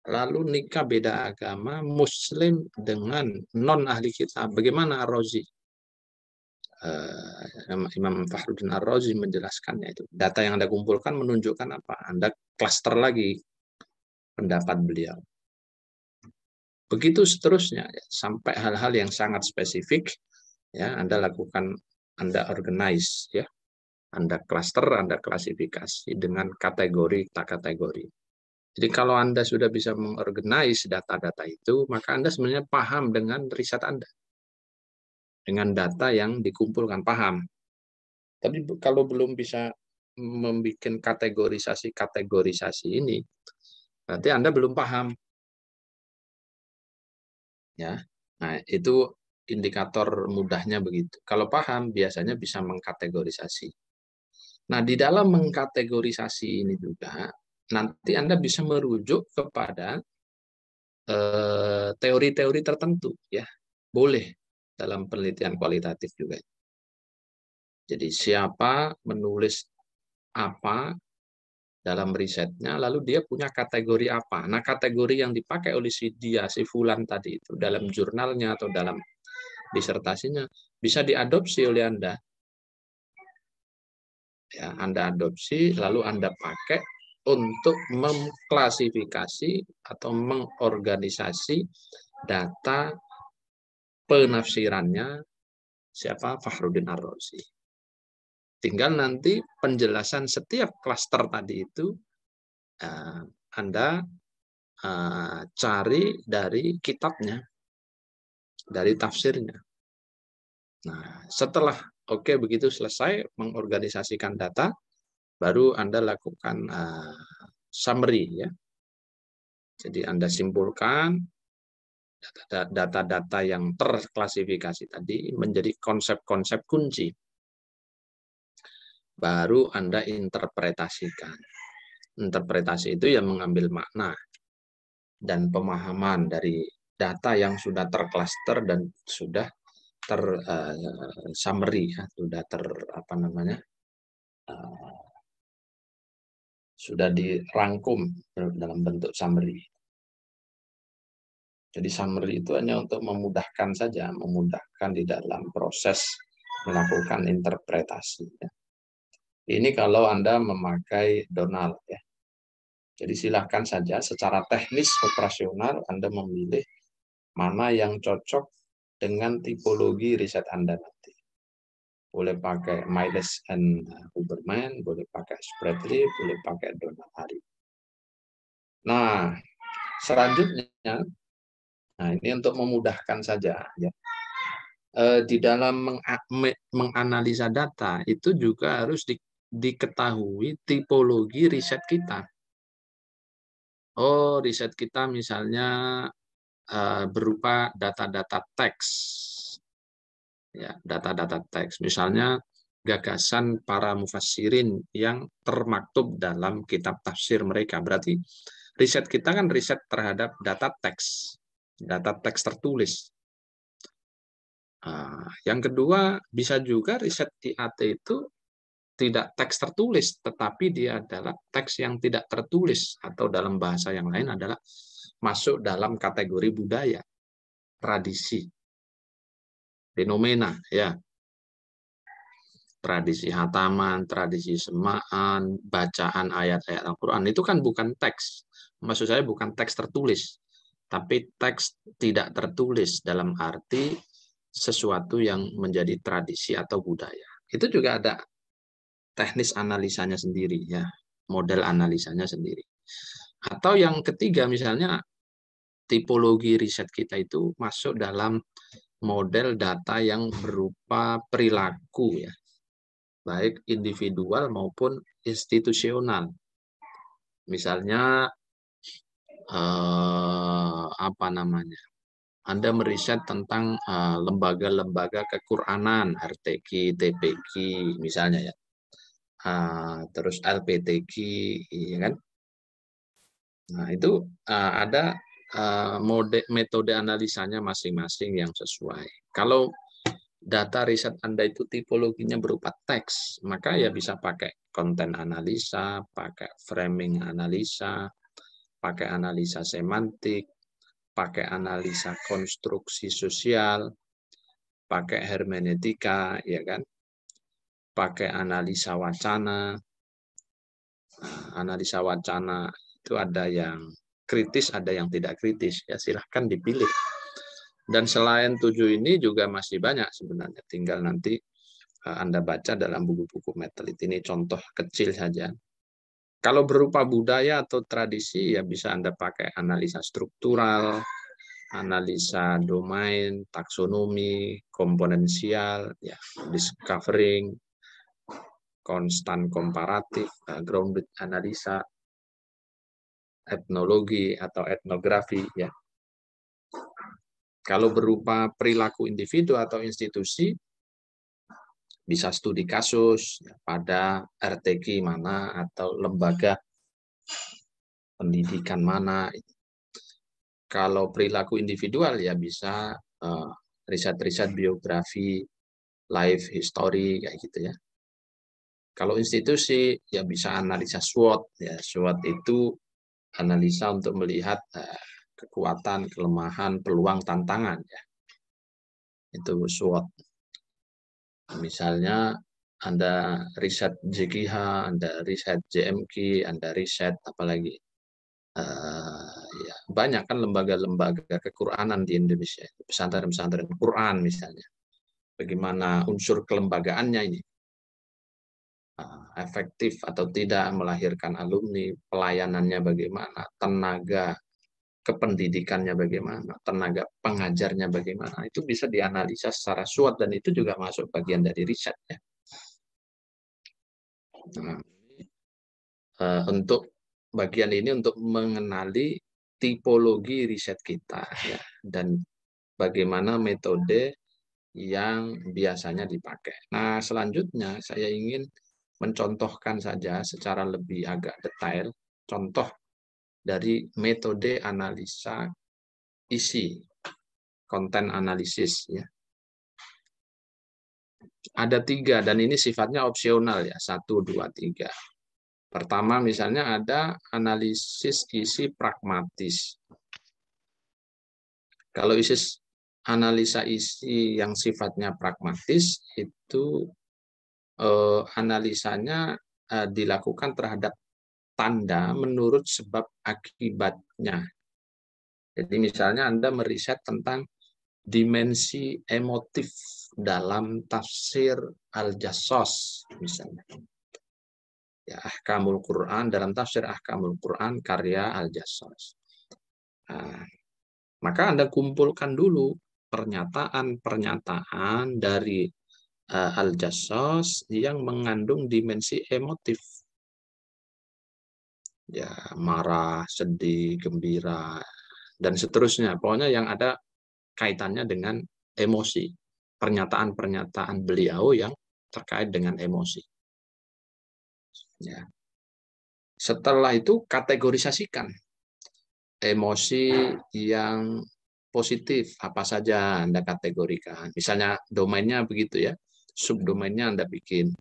Lalu nikah beda agama, Muslim dengan non ahli kitab. Bagaimana Ar-Razi? Imam Fakhruddin Ar-Razi menjelaskannya itu. Data yang Anda kumpulkan menunjukkan apa? Anda klaster lagi pendapat beliau. Begitu seterusnya ya, sampai hal-hal yang sangat spesifik ya Anda lakukan, Anda organize ya. Anda klaster, Anda klasifikasi dengan kategori tak kategori. Jadi kalau Anda sudah bisa mengorganize data-data itu, maka Anda sebenarnya paham dengan riset Anda. Dengan data yang dikumpulkan, paham. Tapi kalau belum bisa membuat kategorisasi ini, berarti Anda belum paham. Ya, nah itu indikator mudahnya begitu. Kalau paham, biasanya bisa mengkategorisasi. Nah, di dalam mengkategorisasi ini juga, nanti Anda bisa merujuk kepada teori-teori tertentu. Ya, boleh dalam penelitian kualitatif juga. Jadi siapa menulis apa dalam risetnya, lalu dia punya kategori apa. Nah, kategori yang dipakai oleh si Fulan tadi itu dalam jurnalnya atau dalam disertasinya bisa diadopsi oleh Anda. Ya, Anda adopsi, lalu Anda pakai untuk mengklasifikasi atau mengorganisasi data penafsirannya siapa Fakhruddin Ar-Razi. Tinggal nanti penjelasan setiap klaster tadi itu Anda cari dari kitabnya, dari tafsirnya. Nah, setelah begitu selesai mengorganisasikan data, baru Anda lakukan summary ya. Jadi Anda simpulkan data-data yang terklasifikasi tadi menjadi konsep-konsep kunci. Baru Anda interpretasikan. Interpretasi itu yang mengambil makna dan pemahaman dari data yang sudah terklaster dan sudah summary ya, sudah sudah dirangkum dalam bentuk summary. Jadi summary itu hanya untuk memudahkan saja, memudahkan di dalam proses melakukan interpretasi. Ya. Ini kalau Anda memakai Donald ya. Jadi silahkan saja secara teknis operasional Anda memilih mana yang cocok dengan tipologi riset Anda nanti. Boleh pakai Miles and Huberman, boleh pakai Spreadleaf, boleh pakai Donald Hari. Nah, selanjutnya, nah ini untuk memudahkan saja ya. Di dalam menganalisa data itu juga harus diketahui tipologi riset kita. Oh, riset kita misalnya berupa data-data teks. Ya, data-data teks. Misalnya gagasan para mufassirin yang termaktub dalam kitab tafsir mereka. Berarti riset kita kan riset terhadap data teks tertulis. Yang kedua, bisa juga riset IAT itu tidak teks tertulis, tetapi dia adalah teks yang tidak tertulis, atau dalam bahasa yang lain adalah masuk dalam kategori budaya, tradisi, fenomena, ya. Tradisi hataman, tradisi semaan, bacaan ayat-ayat Al-Quran, itu kan bukan teks. Maksud saya bukan teks tertulis, tapi teks tidak tertulis dalam arti sesuatu yang menjadi tradisi atau budaya. Itu juga ada teknis analisanya sendiri, ya, model analisanya sendiri. Atau yang ketiga, misalnya tipologi riset kita itu masuk dalam model data yang berupa perilaku, ya. baik individual maupun institusional. Misalnya apa namanya? Anda meriset tentang lembaga-lembaga Kequranan, RTQ, TPQ misalnya ya. Terus LPTQ, ya kan? Nah, itu ada metode analisanya masing-masing yang sesuai. Kalau data riset Anda itu tipologinya berupa teks, maka ya bisa pakai konten analisa, pakai framing analisa, pakai analisa semantik, pakai analisa konstruksi sosial, pakai hermeneutika, ya kan? Pakai analisa wacana. Analisa wacana itu ada yang kritis, ada yang tidak kritis. Ya silahkan dipilih. Dan selain 7 ini juga masih banyak sebenarnya. Tinggal nanti Anda baca dalam buku-buku Metelit. Ini contoh kecil saja. Kalau berupa budaya atau tradisi, ya bisa Anda pakai analisa struktural, analisa domain, taksonomi, komponensial, ya, discovering, konstan komparatif, grounded analisa, etnologi atau etnografi, ya. Kalau berupa perilaku individu atau institusi, bisa studi kasus ya, pada RTQ mana atau lembaga pendidikan mana. Kalau perilaku individual ya bisa riset-riset biografi, life history kayak gitu ya. Kalau institusi ya bisa analisa SWOT ya. SWOT itu analisa untuk melihat kekuatan, kelemahan, peluang, tantangan ya. Itu SWOT. Misalnya Anda riset JKH, Anda riset JMQ, Anda riset apalagi ya, banyak kan lembaga-lembaga Kequranan di Indonesia, pesantren-pesantren Quran misalnya. Bagaimana unsur kelembagaannya ini? Efektif atau tidak melahirkan alumni, pelayanannya bagaimana, tenaga kependidikannya bagaimana, tenaga pengajarnya bagaimana, itu bisa dianalisa secara SWOT dan itu juga masuk bagian dari riset ya. Nah, untuk bagian ini untuk mengenali tipologi riset kita ya dan bagaimana metode yang biasanya dipakai. Nah, selanjutnya saya ingin mencontohkan saja secara lebih agak detail contoh dari metode analisa isi, konten analisis ya. Ada 3 dan ini sifatnya opsional ya, 1, 2, 3. Pertama misalnya ada analisis isi pragmatis. Kalau analisa isi yang sifatnya pragmatis itu analisanya dilakukan terhadap tanda menurut sebab akibatnya. Jadi misalnya Anda meriset tentang dimensi emotif dalam tafsir Al-Jassos misalnya. Ya, Ahkamul Quran, dalam tafsir Ahkamul Quran karya Al-Jassos. Nah, maka Anda kumpulkan dulu pernyataan-pernyataan dari Al-Jassos yang mengandung dimensi emotif. Ya, marah, sedih, gembira, dan seterusnya. Pokoknya yang ada kaitannya dengan emosi. Pernyataan-pernyataan beliau yang terkait dengan emosi. Ya. Setelah itu kategorisasikan emosi yang positif apa saja Anda kategorikan. Misalnya domainnya begitu ya, subdomainnya Anda bikin.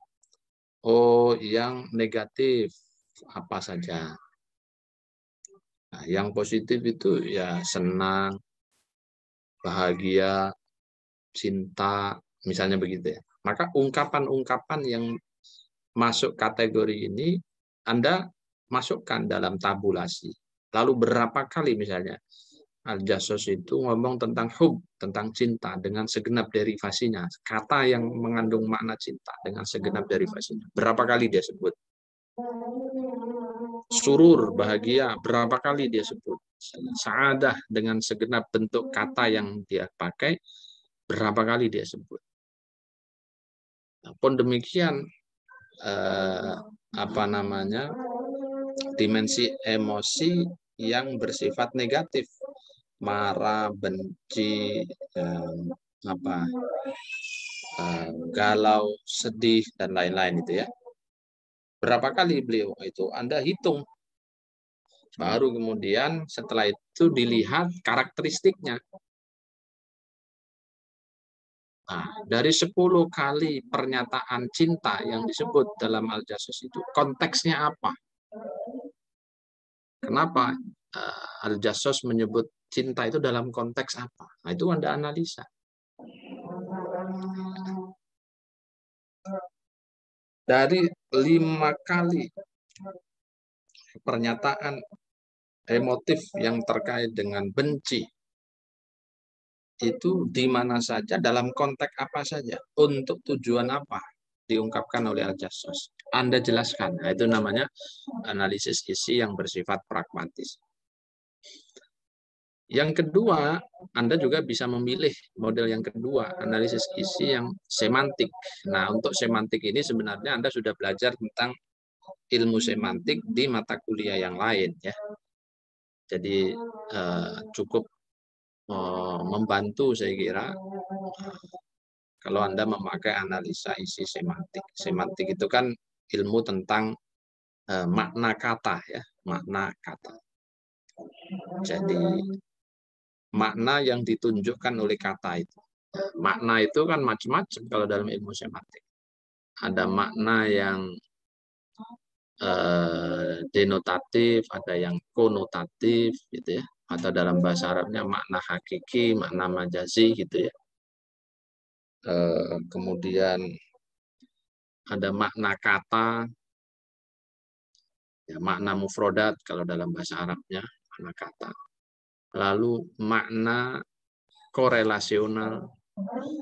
Oh, yang negatif apa saja. Nah, yang positif itu ya senang, bahagia, cinta, misalnya begitu ya. Maka ungkapan-ungkapan yang masuk kategori ini Anda masukkan dalam tabulasi. Lalu berapa kali misalnya Al-Jassos itu ngomong tentang hub, tentang cinta dengan segenap derivasinya. Kata yang mengandung makna cinta dengan segenap derivasinya. Berapa kali dia sebut? Surur, bahagia, berapa kali dia sebut? Sa'adah dengan segenap bentuk kata yang dia pakai, berapa kali dia sebut? Pun demikian, apa namanya, dimensi emosi yang bersifat negatif, marah, benci, galau, sedih, dan lain-lain itu ya. Berapa kali beliau itu Anda hitung, baru kemudian setelah itu dilihat karakteristiknya. Nah, dari 10 kali pernyataan cinta yang disebut dalam Al-Jasus itu, konteksnya apa? Kenapa Al-Jasus menyebut cinta itu dalam konteks apa? Nah, itu Anda analisa. Dari 5 kali pernyataan emotif yang terkait dengan benci, itu di mana saja, dalam konteks apa saja, untuk tujuan apa diungkapkan oleh Al-Jasus. Anda jelaskan. Nah, itu namanya analisis isi yang bersifat pragmatis. Yang kedua, Anda juga bisa memilih model yang kedua, analisis isi yang semantik. Nah, untuk semantik ini sebenarnya Anda sudah belajar tentang ilmu semantik di mata kuliah yang lain ya. Jadi cukup membantu saya kira kalau Anda memakai analisa isi semantik. Semantik itu kan ilmu tentang makna kata ya, makna kata. Jadi makna yang ditunjukkan oleh kata itu. Makna itu kan macam-macam kalau dalam ilmu semantik. Ada makna yang denotatif, ada yang konotatif gitu ya. Atau dalam bahasa Arabnya makna hakiki, makna majazi gitu ya. Kemudian ada makna kata, ya, makna mufrodat kalau dalam bahasa Arabnya, makna kata. Lalu makna korelasional.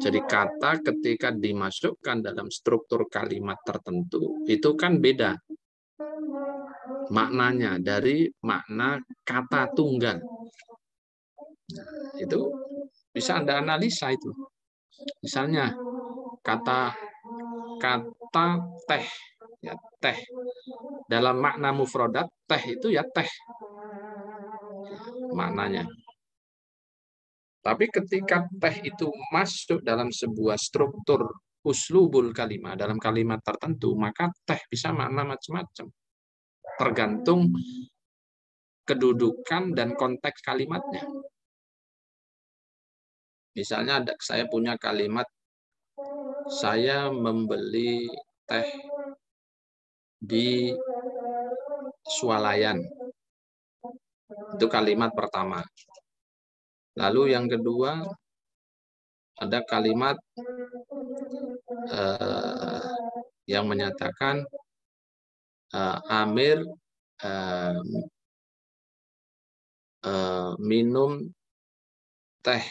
Jadi kata ketika dimasukkan dalam struktur kalimat tertentu, itu kan beda maknanya dari makna kata tunggal. Itu bisa Anda analisa itu. Misalnya kata teh, ya teh. Dalam makna mufrodat, teh itu ya teh maknanya. Tapi ketika teh itu masuk dalam sebuah struktur uslubul kalimat, dalam kalimat tertentu, maka teh bisa makna macam-macam. Tergantung kedudukan dan konteks kalimatnya. Misalnya saya punya kalimat, saya membeli teh di swalayan. Itu kalimat pertama. Lalu yang kedua, ada kalimat yang menyatakan Amir minum teh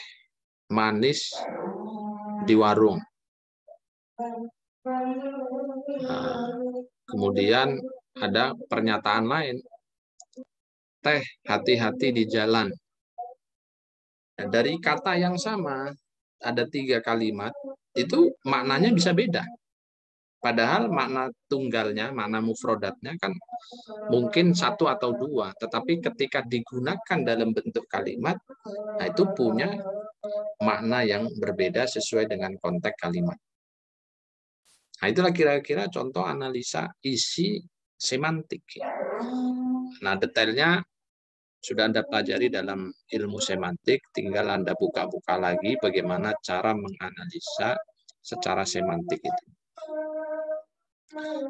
manis di warung. Kemudian ada pernyataan lain, teh hati-hati di jalan. Nah, dari kata yang sama, ada 3 kalimat, itu maknanya bisa beda. Padahal makna tunggalnya, makna mufrodatnya kan mungkin 1 atau 2, tetapi ketika digunakan dalam bentuk kalimat, nah itu punya makna yang berbeda sesuai dengan konteks kalimat. Nah, itulah kira-kira contoh analisa isi semantik. Nah, detailnya sudah Anda pelajari dalam ilmu semantik, tinggal Anda buka-buka lagi bagaimana cara menganalisa secara semantik itu.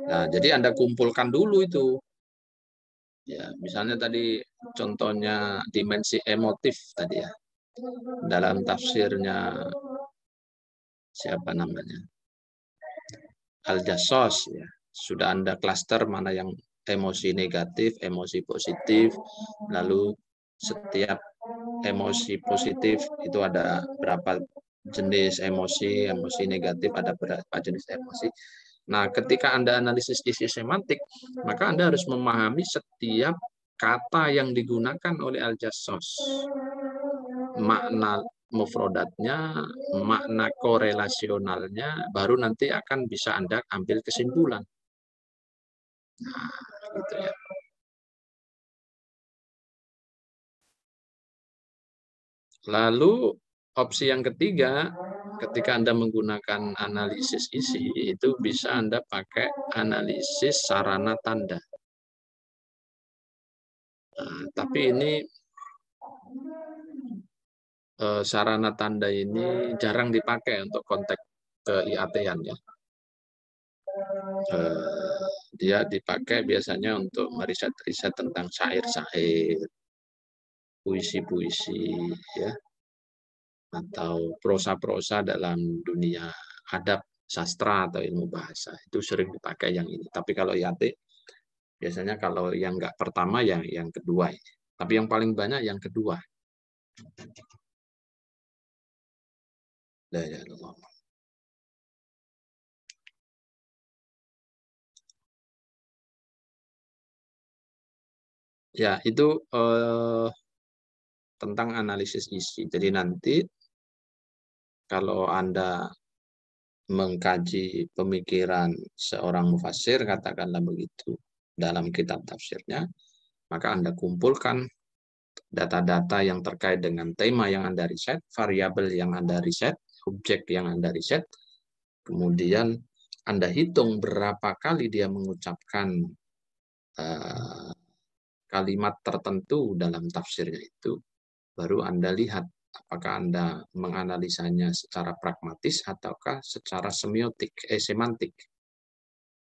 Nah, jadi Anda kumpulkan dulu itu. Ya, misalnya tadi contohnya dimensi emotif tadi ya. Dalam tafsirnya siapa namanya? Al-Jasos ya. Sudah Anda klaster mana yang emosi negatif, emosi positif, lalu setiap emosi positif itu ada berapa jenis emosi, emosi negatif ada berapa jenis emosi. Nah, ketika Anda analisis isi semantik, maka Anda harus memahami setiap kata yang digunakan oleh Al-Jasos. Makna mufrodatnya, makna korelasionalnya, baru nanti akan bisa Anda ambil kesimpulan. Nah, gitu ya. Lalu opsi yang ketiga, ketika Anda menggunakan analisis isi, itu bisa Anda pakai analisis sarana tanda. Nah, tapi ini sarana tanda ini jarang dipakai untuk konteks ke IAT-an ya. Dia dipakai biasanya untuk meriset-riset tentang syair-syair, puisi-puisi, ya, atau prosa-prosa dalam dunia adab, sastra atau ilmu bahasa. Itu sering dipakai yang ini. Tapi kalau IAT biasanya kalau yang nggak pertama yang kedua ini. Tapi yang paling banyak yang kedua. La ilaha illallah. Ya, itu tentang analisis isi. Jadi nanti kalau Anda mengkaji pemikiran seorang mufassir, katakanlah begitu, dalam kitab tafsirnya, maka Anda kumpulkan data-data yang terkait dengan tema yang Anda riset, variabel yang Anda riset, objek yang Anda riset, kemudian Anda hitung berapa kali dia mengucapkan kalimat tertentu dalam tafsirnya itu, baru Anda lihat apakah Anda menganalisanya secara pragmatis ataukah secara semantik.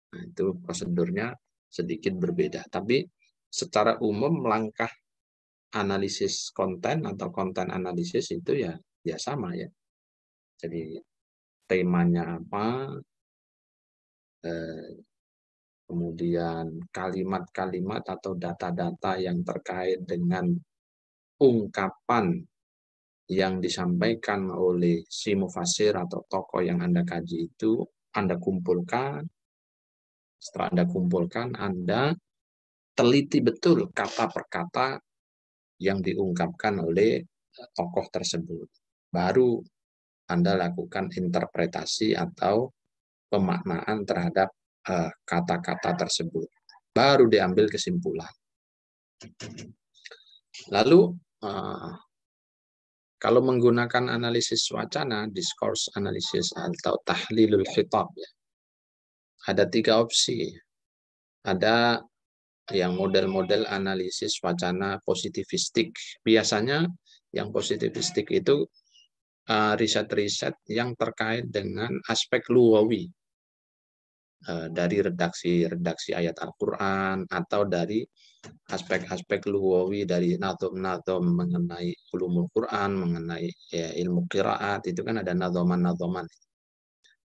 Nah, itu prosedurnya sedikit berbeda. Tapi secara umum langkah analisis konten atau konten analisis itu ya sama ya. Jadi temanya apa, kemudian kalimat-kalimat atau data-data yang terkait dengan ungkapan yang disampaikan oleh si mufasir atau tokoh yang Anda kaji itu Anda kumpulkan. Setelah Anda kumpulkan, Anda teliti betul kata per kata yang diungkapkan oleh tokoh tersebut. Baru Anda lakukan interpretasi atau pemaknaan terhadap kata-kata tersebut. Baru diambil kesimpulan. Lalu kalau menggunakan analisis wacana, discourse analysis atau tahlilul khitab, ya, ada 3 opsi. Ada yang model-model analisis wacana positivistik. Biasanya yang positivistik itu riset-riset yang terkait dengan aspek lugawi, dari redaksi ayat Al-Quran atau dari aspek-aspek lugawi dari nadhom-nadhom mengenai ulumul Quran, mengenai ya, ilmu qiraat, itu kan ada nadhoman-nadhoman.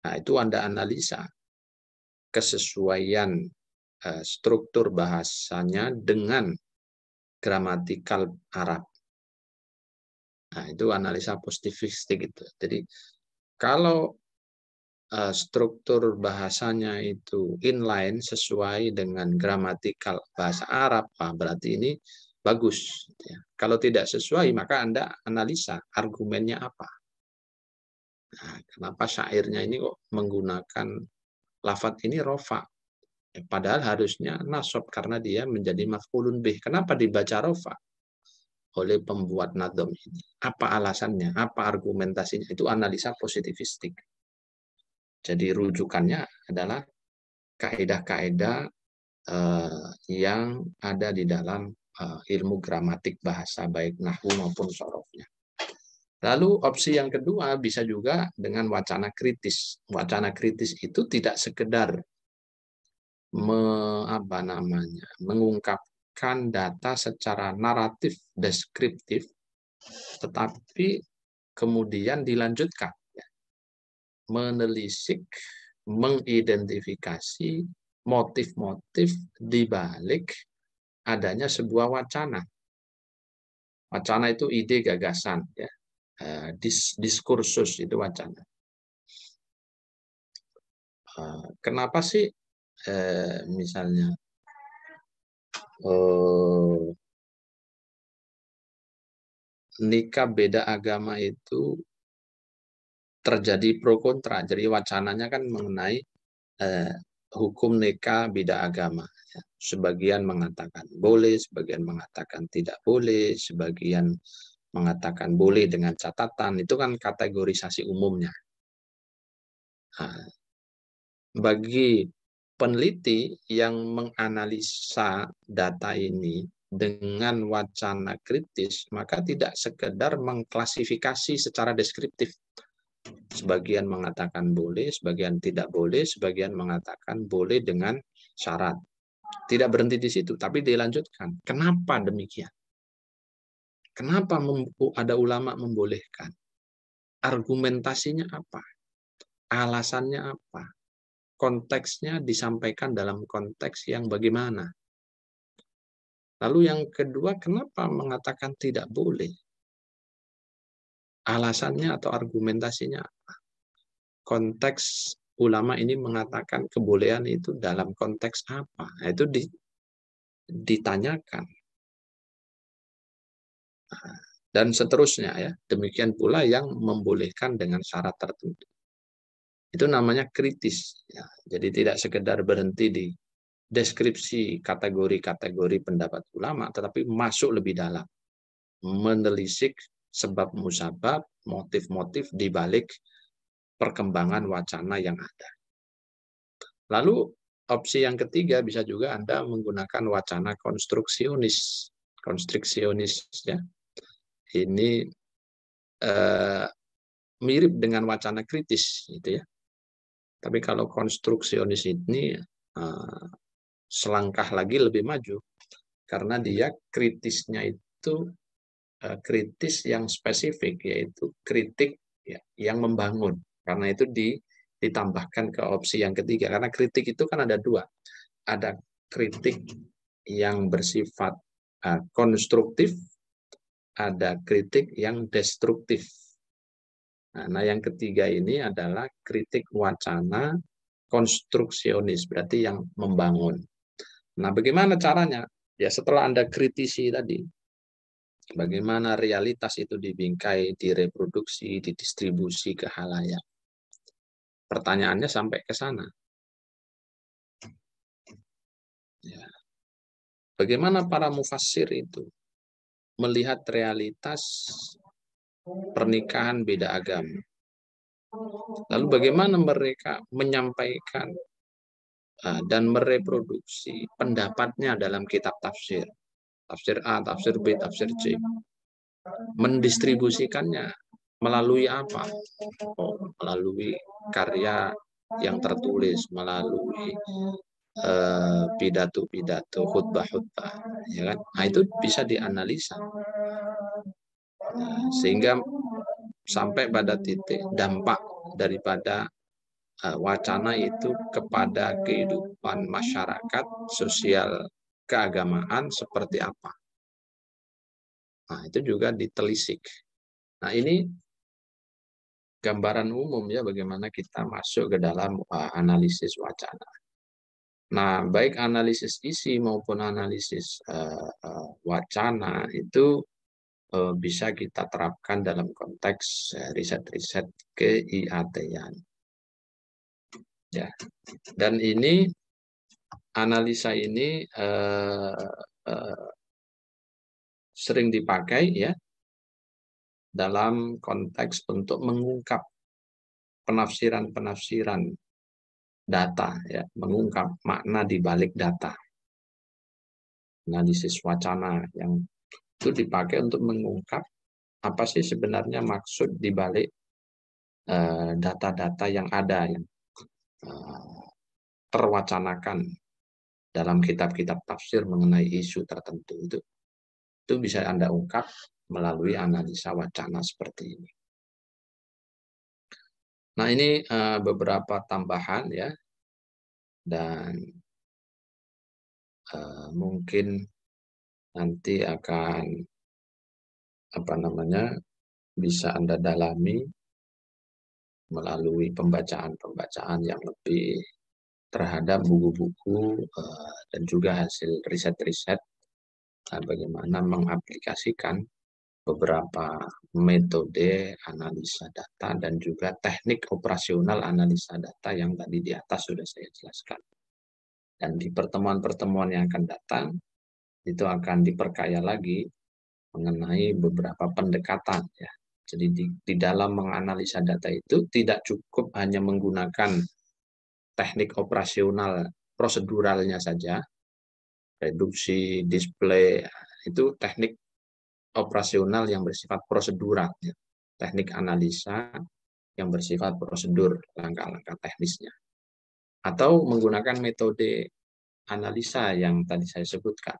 Nah, itu Anda analisa kesesuaian struktur bahasanya dengan gramatikal Arab. Nah, itu analisa positivistik itu. Jadi kalau struktur bahasanya itu inline sesuai dengan gramatikal bahasa Arab, berarti ini bagus. Kalau tidak sesuai, maka Anda analisa argumennya apa. Nah, kenapa syairnya ini kok menggunakan lafadz ini rofa? Padahal harusnya nasab karena dia menjadi maf'ulun bih. Kenapa dibaca rofa oleh pembuat nadhom ini? Apa alasannya? Apa argumentasinya? Itu analisa positivistik. Jadi rujukannya adalah kaedah-kaedah yang ada di dalam ilmu gramatik bahasa, baik nahwu maupun sorofnya. Lalu opsi yang kedua bisa juga dengan wacana kritis. Wacana kritis itu tidak sekedar mengungkapkan data secara naratif, deskriptif, tetapi kemudian dilanjutkan. Menelisik, mengidentifikasi motif-motif di balik adanya sebuah wacana. Wacana itu ide, gagasan, ya. Diskursus itu wacana. Kenapa sih misalnya nikah beda agama itu terjadi pro kontra. Jadi wacananya kan mengenai hukum nikah beda agama. sebagian mengatakan boleh, sebagian mengatakan tidak boleh, sebagian mengatakan boleh dengan catatan. Itu kan kategorisasi umumnya. Nah, bagi peneliti yang menganalisa data ini dengan wacana kritis, maka tidak sekedar mengklasifikasi secara deskriptif. Sebagian mengatakan boleh, sebagian tidak boleh, sebagian mengatakan boleh dengan syarat. Tidak berhenti di situ, tapi dilanjutkan. Kenapa demikian? Kenapa ada ulama membolehkan? Argumentasinya apa? Alasannya apa? Konteksnya disampaikan dalam konteks yang bagaimana? Lalu yang kedua, kenapa mengatakan tidak boleh? Alasannya atau argumentasinya apa? Konteks ulama ini mengatakan kebolehan itu dalam konteks apa? Nah, itu ditanyakan. Dan seterusnya ya. Demikian pula yang membolehkan dengan syarat tertentu. Itu namanya kritis. Ya. Jadi tidak sekedar berhenti di deskripsi kategori-kategori pendapat ulama, tetapi masuk lebih dalam. Menelisik sebab musabab, motif-motif di balik perkembangan wacana yang ada. Lalu opsi yang ketiga bisa juga Anda menggunakan wacana konstruksionis. Konstruksionis ya. Ini mirip dengan wacana kritis gitu ya. Tapi kalau konstruksionis ini selangkah lagi lebih maju karena dia kritisnya itu kritis yang spesifik, yaitu kritik ya, yang membangun. Karena itu ditambahkan ke opsi yang ketiga. Karena kritik itu kan ada dua. Ada kritik yang bersifat konstruktif, ada kritik yang destruktif. Nah, yang ketiga ini adalah kritik wacana konstruksionis, berarti yang membangun. Nah, bagaimana caranya? Ya, setelah Anda kritisi tadi, bagaimana realitas itu dibingkai, direproduksi, didistribusi ke halayak. Pertanyaannya sampai ke sana. Ya. Bagaimana para mufassir itu melihat realitas pernikahan beda agama? Lalu bagaimana mereka menyampaikan dan mereproduksi pendapatnya dalam kitab tafsir? Tafsir A, tafsir B, tafsir C. Mendistribusikannya melalui apa? Oh, melalui karya yang tertulis, melalui pidato-pidato, khutbah-khutbah, ya kan? Nah, itu bisa dianalisa. Sehingga sampai pada titik dampak daripada wacana itu kepada kehidupan masyarakat, sosial, keagamaan seperti apa. Nah, itu juga ditelisik. Nah, ini gambaran umum ya bagaimana kita masuk ke dalam analisis wacana. Nah, baik analisis isi maupun analisis wacana itu bisa kita terapkan dalam konteks riset-riset KIAT-an. Ya. Dan ini analisa ini sering dipakai ya dalam konteks untuk mengungkap penafsiran-penafsiran data, ya, mengungkap makna di balik data. Analisis wacana yang itu dipakai untuk mengungkap apa sih sebenarnya maksud di balik data-data yang ada yang terwacanakan dalam kitab-kitab tafsir mengenai isu tertentu itu bisa Anda ungkap melalui analisa wacana seperti ini. Nah, ini beberapa tambahan ya, dan mungkin nanti akan bisa Anda dalami melalui pembacaan-pembacaan yang lebih terhadap buku-buku dan juga hasil riset-riset bagaimana mengaplikasikan beberapa metode analisa data dan juga teknik operasional analisa data yang tadi di atas sudah saya jelaskan. Dan di pertemuan-pertemuan yang akan datang, itu akan diperkaya lagi mengenai beberapa pendekatan. Ya. Jadi di dalam menganalisa data itu tidak cukup hanya menggunakan teknik operasional proseduralnya saja, reduksi, display, itu teknik operasional yang bersifat prosedural. Ya. Teknik analisa yang bersifat prosedur, langkah-langkah teknisnya. Atau menggunakan metode analisa yang tadi saya sebutkan,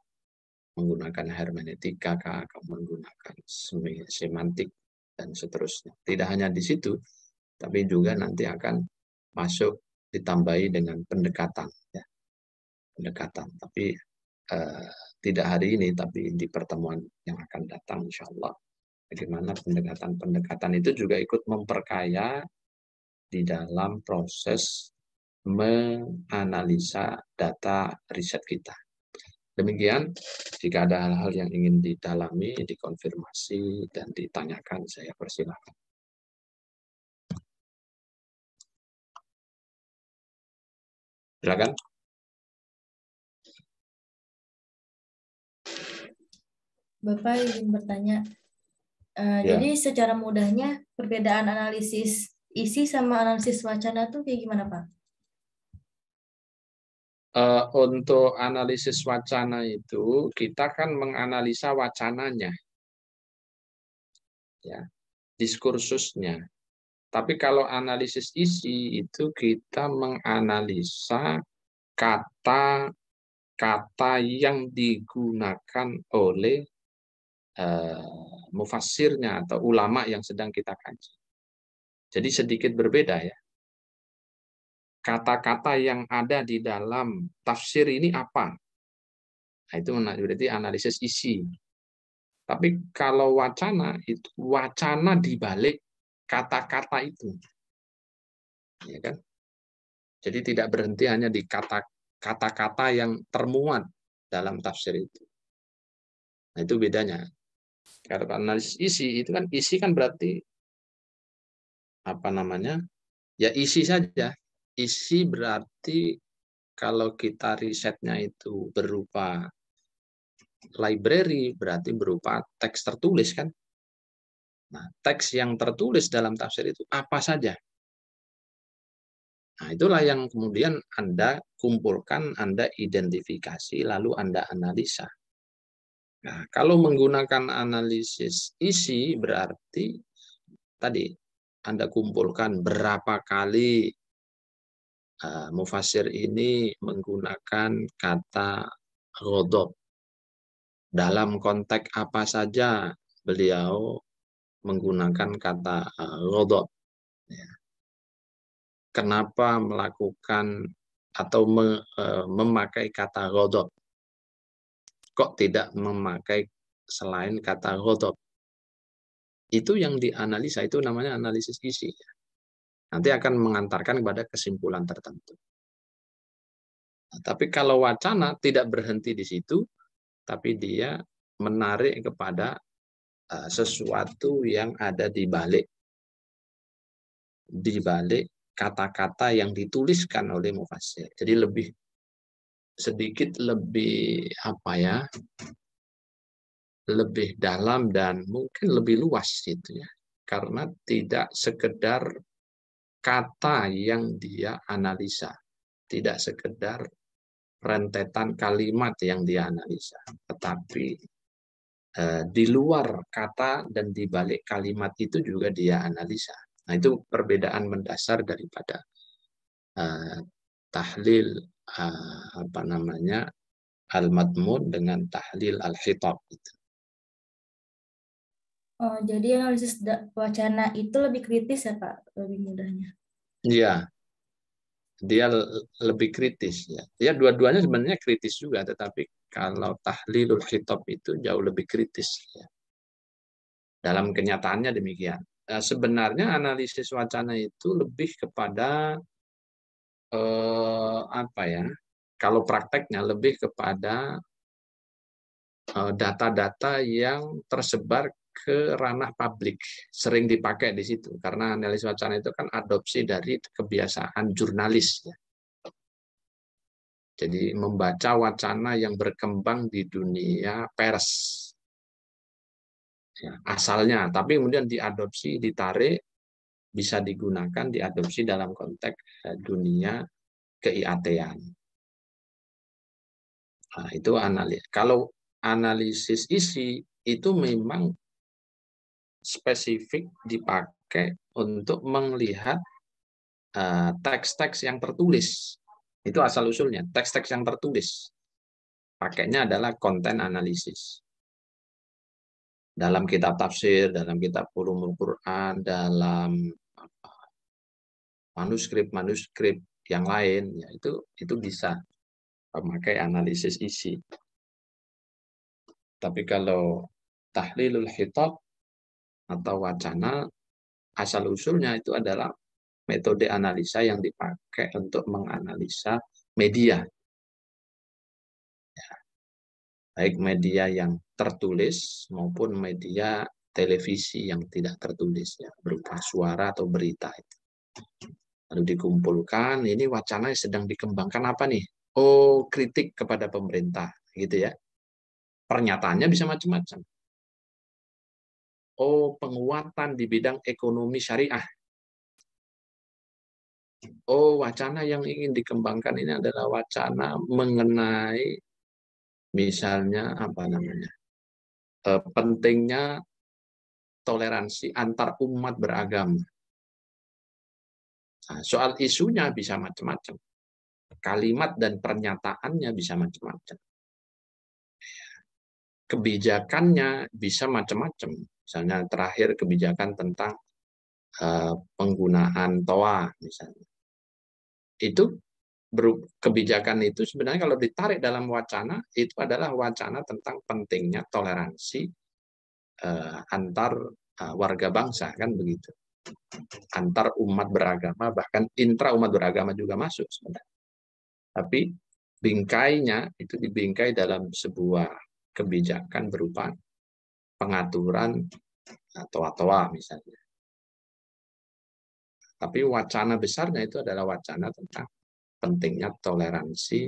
menggunakan hermeneutika, menggunakan semantik, dan seterusnya. Tidak hanya di situ, tapi juga nanti akan masuk ditambahi dengan pendekatan. Ya. Pendekatan, tapi tidak hari ini, tapi di pertemuan yang akan datang, insya Allah. Bagaimana pendekatan-pendekatan itu juga ikut memperkaya di dalam proses menganalisa data riset kita. Demikian, jika ada hal-hal yang ingin didalami, dikonfirmasi, dan ditanyakan, saya persilakan. Silakan.
Bapak izin bertanya.
Ya.
Jadi secara mudahnya perbedaan analisis isi sama analisis wacana tuh kayak gimana, Pak?
Untuk analisis wacana itu, kita kan menganalisa wacananya, ya, diskursusnya. Tapi kalau analisis isi itu kita menganalisa kata-kata yang digunakan oleh mufassirnya atau ulama yang sedang kita kaji. Jadi sedikit berbeda ya. Kata-kata yang ada di dalam tafsir ini apa? Nah, itu berarti analisis isi. Tapi kalau wacana itu wacana dibalik kata-kata itu, ya kan? Jadi tidak berhenti hanya di kata-kata yang termuat dalam tafsir itu. Nah, itu bedanya. Kalau analisis isi itu kan isi kan berarti apa namanya? Ya isi saja. Isi berarti kalau kita risetnya itu berupa library, berarti berupa teks tertulis kan. Nah, teks yang tertulis dalam tafsir itu apa saja? Nah, itulah yang kemudian Anda kumpulkan, Anda identifikasi, lalu Anda analisa. Nah, kalau menggunakan analisis isi berarti tadi Anda kumpulkan berapa kali mufassir ini menggunakan kata ghadab. Dalam konteks apa saja beliau menggunakan kata ghadab. Ya. Kenapa melakukan atau memakai kata ghadab? Kok tidak memakai selain kata ghadab? Itu yang dianalisa, itu namanya analisis isi. Nanti akan mengantarkan kepada kesimpulan tertentu. Nah, tapi kalau wacana tidak berhenti di situ, tapi dia menarik kepada sesuatu yang ada di balik kata-kata yang dituliskan oleh mufassir. Jadi sedikit lebih apa ya? Lebih dalam dan mungkin lebih luas gitu ya. Karena tidak sekedar kata yang dia analisa, tidak sekedar rentetan kalimat yang dia analisa, tetapi di luar kata dan di balik kalimat itu juga dia analisa. Nah, itu perbedaan mendasar daripada tahlil apa namanya al-madmun dengan tahlil al-khitab itu.
Oh, jadi analisis wacana itu lebih kritis ya, Pak, lebih mudahnya.
Iya. Dia lebih kritis ya. Ya dua-duanya sebenarnya kritis juga, tetapi kalau tahlilul khitab itu jauh lebih kritis ya. Dalam kenyataannya demikian. Sebenarnya analisis wacana itu lebih kepada apa ya? Kalau prakteknya lebih kepada data-data yang tersebar ke ranah publik, sering dipakai di situ karena analisis wacana itu kan adopsi dari kebiasaan jurnalis ya. Jadi membaca wacana yang berkembang di dunia pers. Ya, asalnya, tapi kemudian diadopsi, ditarik, bisa digunakan, diadopsi dalam konteks dunia ke-IAT-an. Nah, itu analis. Kalau analisis isi itu memang spesifik dipakai untuk melihat teks-teks yang tertulis. Itu asal-usulnya, teks-teks yang tertulis. Pakainya adalah konten analisis. Dalam kitab tafsir, dalam kitab ulumul Quran, dalam manuskrip-manuskrip yang lain, ya itu bisa memakai analisis isi. Tapi kalau tahlilul khitab atau wacana, asal-usulnya itu adalah metode analisa yang dipakai untuk menganalisa media. Ya, baik media yang tertulis maupun media televisi yang tidak tertulis, ya, berupa suara atau berita. Lalu dikumpulkan, ini wacana yang sedang dikembangkan apa nih? Oh, kritik kepada pemerintah, gitu ya. Pernyataannya bisa macam-macam. Oh, penguatan di bidang ekonomi syariah. Oh, wacana yang ingin dikembangkan ini adalah wacana mengenai misalnya apa namanya? Pentingnya toleransi antar umat beragama. Nah, soal isunya bisa macam-macam. Kalimat dan pernyataannya bisa macam-macam. Kebijakannya bisa macam-macam. Misalnya terakhir kebijakan tentang penggunaan toa misalnya. Itu kebijakan itu sebenarnya kalau ditarik dalam wacana itu adalah wacana tentang pentingnya toleransi antar warga bangsa, kan begitu. Antar umat beragama, bahkan intra umat beragama juga masuk sebenarnya. Tapi bingkainya itu dibingkai dalam sebuah kebijakan berupa pengaturan toa-toa misalnya. Tapi wacana besarnya itu adalah wacana tentang pentingnya toleransi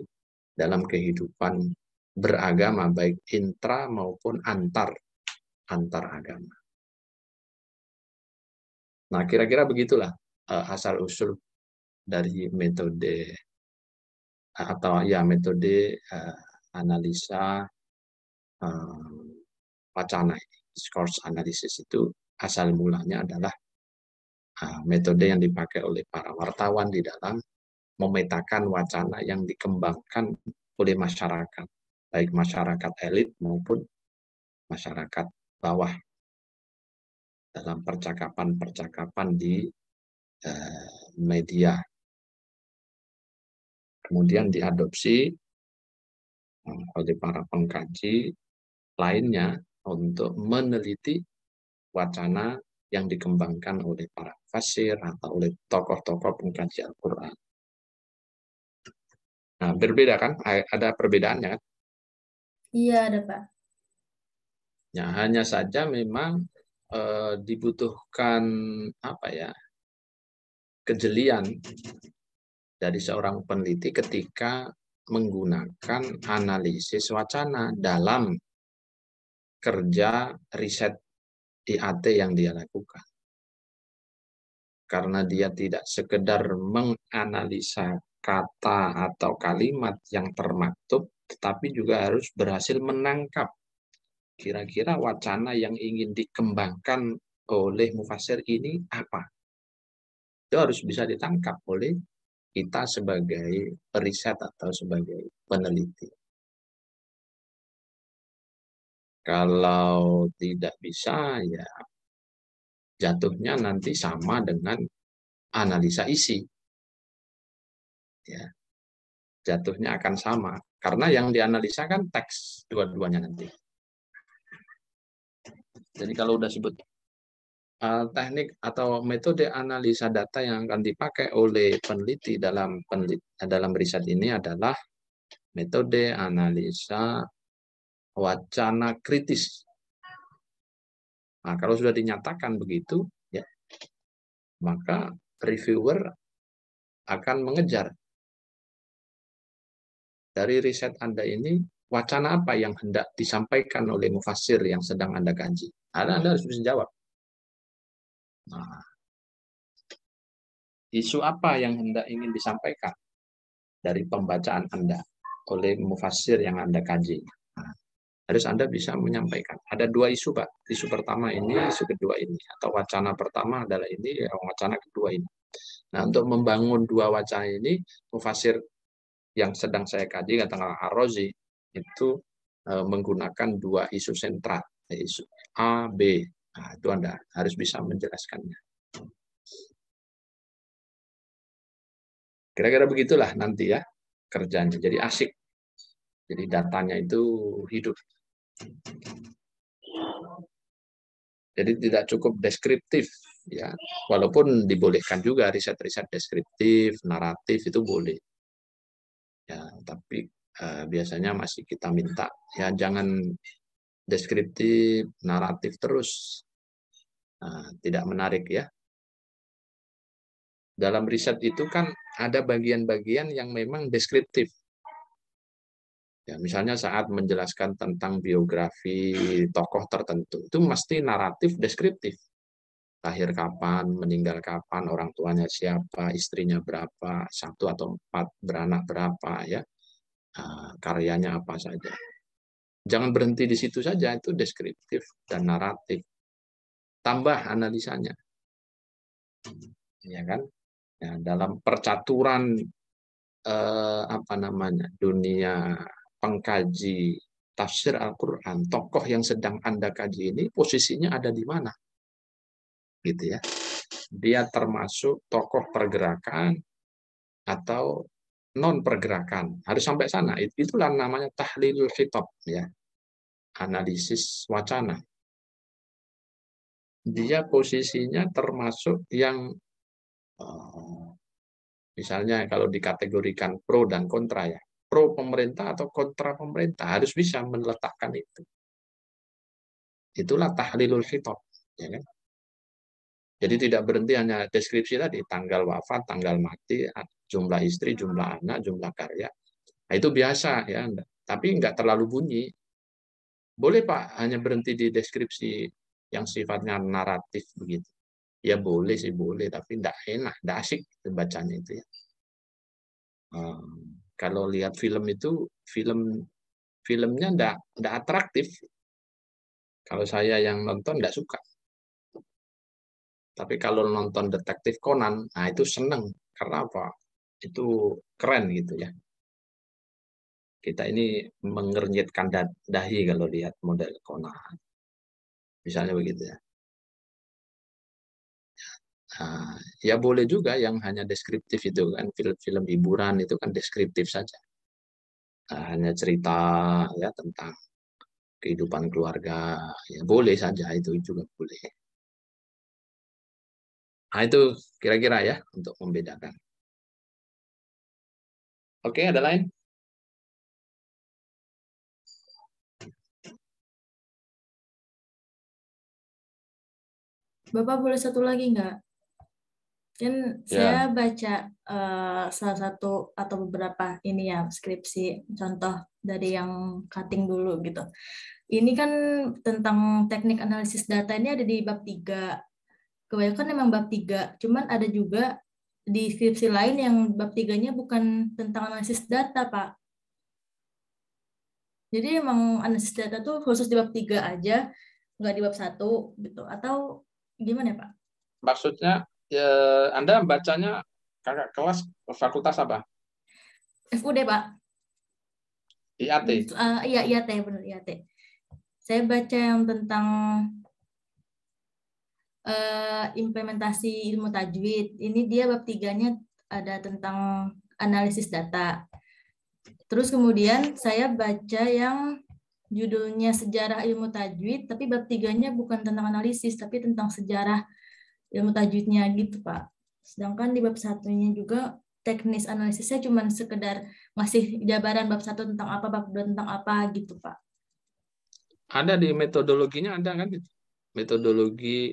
dalam kehidupan beragama, baik intra maupun antar agama. Nah, kira-kira begitulah asal-usul dari metode atau ya metode analisa wacana ini. Discourse analysis itu asal mulanya adalah metode yang dipakai oleh para wartawan di dalam memetakan wacana yang dikembangkan oleh masyarakat, baik masyarakat elit maupun masyarakat bawah dalam percakapan-percakapan di media. Kemudian diadopsi oleh para pengkaji lainnya untuk meneliti wacana yang dikembangkan oleh para fasir atau oleh tokoh-tokoh pengkaji Al-Quran. Nah, berbeda kan? Ada perbedaannya kan?
Iya, ada Pak.
Ya, hanya saja memang dibutuhkan apa ya, kejelian dari seorang peneliti ketika menggunakan analisis wacana dalam kerja riset IAT yang dia lakukan. Karena dia tidak sekedar menganalisa kata atau kalimat yang termaktub, tetapi juga harus berhasil menangkap kira-kira wacana yang ingin dikembangkan oleh mufasir ini apa. Itu harus bisa ditangkap oleh kita sebagai periset atau sebagai peneliti. Kalau tidak bisa, ya jatuhnya nanti sama dengan analisa isi. Ya, jatuhnya akan sama. Karena yang dianalisa kan teks dua-duanya nanti. Jadi kalau udah sebut teknik atau metode analisa data yang akan dipakai oleh peneliti dalam riset ini adalah metode analisa wacana kritis. Nah, kalau sudah dinyatakan begitu, ya, maka reviewer akan mengejar dari riset Anda ini, wacana apa yang hendak disampaikan oleh mufassir yang sedang Anda kaji? Anda harus bisa jawab. Nah, isu apa yang hendak ingin disampaikan dari pembacaan Anda oleh mufassir yang Anda kaji? Nah, harus Anda bisa menyampaikan. Ada dua isu, Pak. Isu pertama ini, isu kedua ini. Atau wacana pertama adalah ini, wacana kedua ini. Nah, untuk membangun dua wacana ini, mufassir yang sedang saya kaji, katakanlah Ar-Razi, itu menggunakan dua isu sentral, isu A, B. Nah, itu Anda harus bisa menjelaskannya. Kira-kira begitulah nanti ya kerjanya. Jadi asik. Jadi datanya itu hidup. Jadi tidak cukup deskriptif, ya. Walaupun dibolehkan juga riset-riset deskriptif, naratif itu boleh. Ya, tapi biasanya masih kita minta ya jangan deskriptif, naratif terus. Tidak menarik ya. Dalam riset itu kan ada bagian-bagian yang memang deskriptif. Ya, misalnya saat menjelaskan tentang biografi tokoh tertentu, itu mesti naratif deskriptif. Lahir kapan, meninggal kapan, orang tuanya siapa, istrinya berapa, 1 atau 4, beranak berapa, ya, karyanya apa saja. Jangan berhenti di situ saja, itu deskriptif dan naratif. Tambah analisanya, ya kan? Ya, dalam percaturan dunia pengkaji tafsir Al-Quran, tokoh yang sedang Anda kaji ini posisinya ada di mana? Gitu ya. Dia termasuk tokoh pergerakan atau non pergerakan. Harus sampai sana. Itulah namanya tahlilul khitab ya. Analisis wacana. Dia posisinya termasuk yang misalnya kalau dikategorikan pro dan kontra ya. Pro pemerintah atau kontra pemerintah harus bisa meletakkan itu. Itulah tahlilul khitab, ya kan? Jadi tidak berhenti hanya deskripsi tadi, tanggal wafat, tanggal mati, jumlah istri, jumlah anak, jumlah karya. Nah, itu biasa ya, tapi nggak terlalu bunyi. Boleh Pak, hanya berhenti di deskripsi yang sifatnya naratif begitu. Ya boleh sih boleh, tapi nggak enak, nggak asik bacanya itu ya. Kalau lihat film itu, filmnya nggak atraktif. Kalau saya yang nonton nggak suka. Tapi kalau nonton Detektif Conan, nah itu seneng. Karena apa? Itu keren gitu ya. Kita ini mengernyitkan dahi kalau lihat model Conan. Misalnya begitu ya. Nah, ya boleh juga yang hanya deskriptif itu kan. Film-film hiburan itu kan deskriptif saja. Nah, hanya cerita ya tentang kehidupan keluarga. Ya boleh saja, itu juga boleh. Nah, itu kira-kira ya untuk membedakan. Oke, ada lain?
Bapak boleh satu lagi nggak? Kan saya
Ya.
baca salah satu atau beberapa ini ya skripsi contoh dari yang cutting dulu gitu. Ini kan tentang teknik analisis data ini ada di bab 3. Kebanyakan memang bab 3, cuman ada juga di skripsi lain yang bab 3-nya bukan tentang analisis data, Pak. Jadi emang analisis data tuh khusus di bab 3 aja, nggak di bab 1 gitu. Atau gimana, Pak?
Maksudnya ya, Anda bacanya kakak kelas fakultas apa?
FUD, Pak.
IAT.
Iya, IAT, benar IAT. Saya baca yang tentang implementasi ilmu tajwid. Ini dia bab 3-nya ada tentang analisis data. Terus kemudian saya baca yang judulnya Sejarah Ilmu Tajwid, tapi bab 3-nya bukan tentang analisis, tapi tentang sejarah ilmu tajwidnya gitu, Pak. Sedangkan di bab 1-nya juga teknis analisisnya cuma sekedar ngasih jabaran bab 1 tentang apa, bab 2 tentang apa gitu, Pak.
Ada di metodologinya ada kan? Metodologi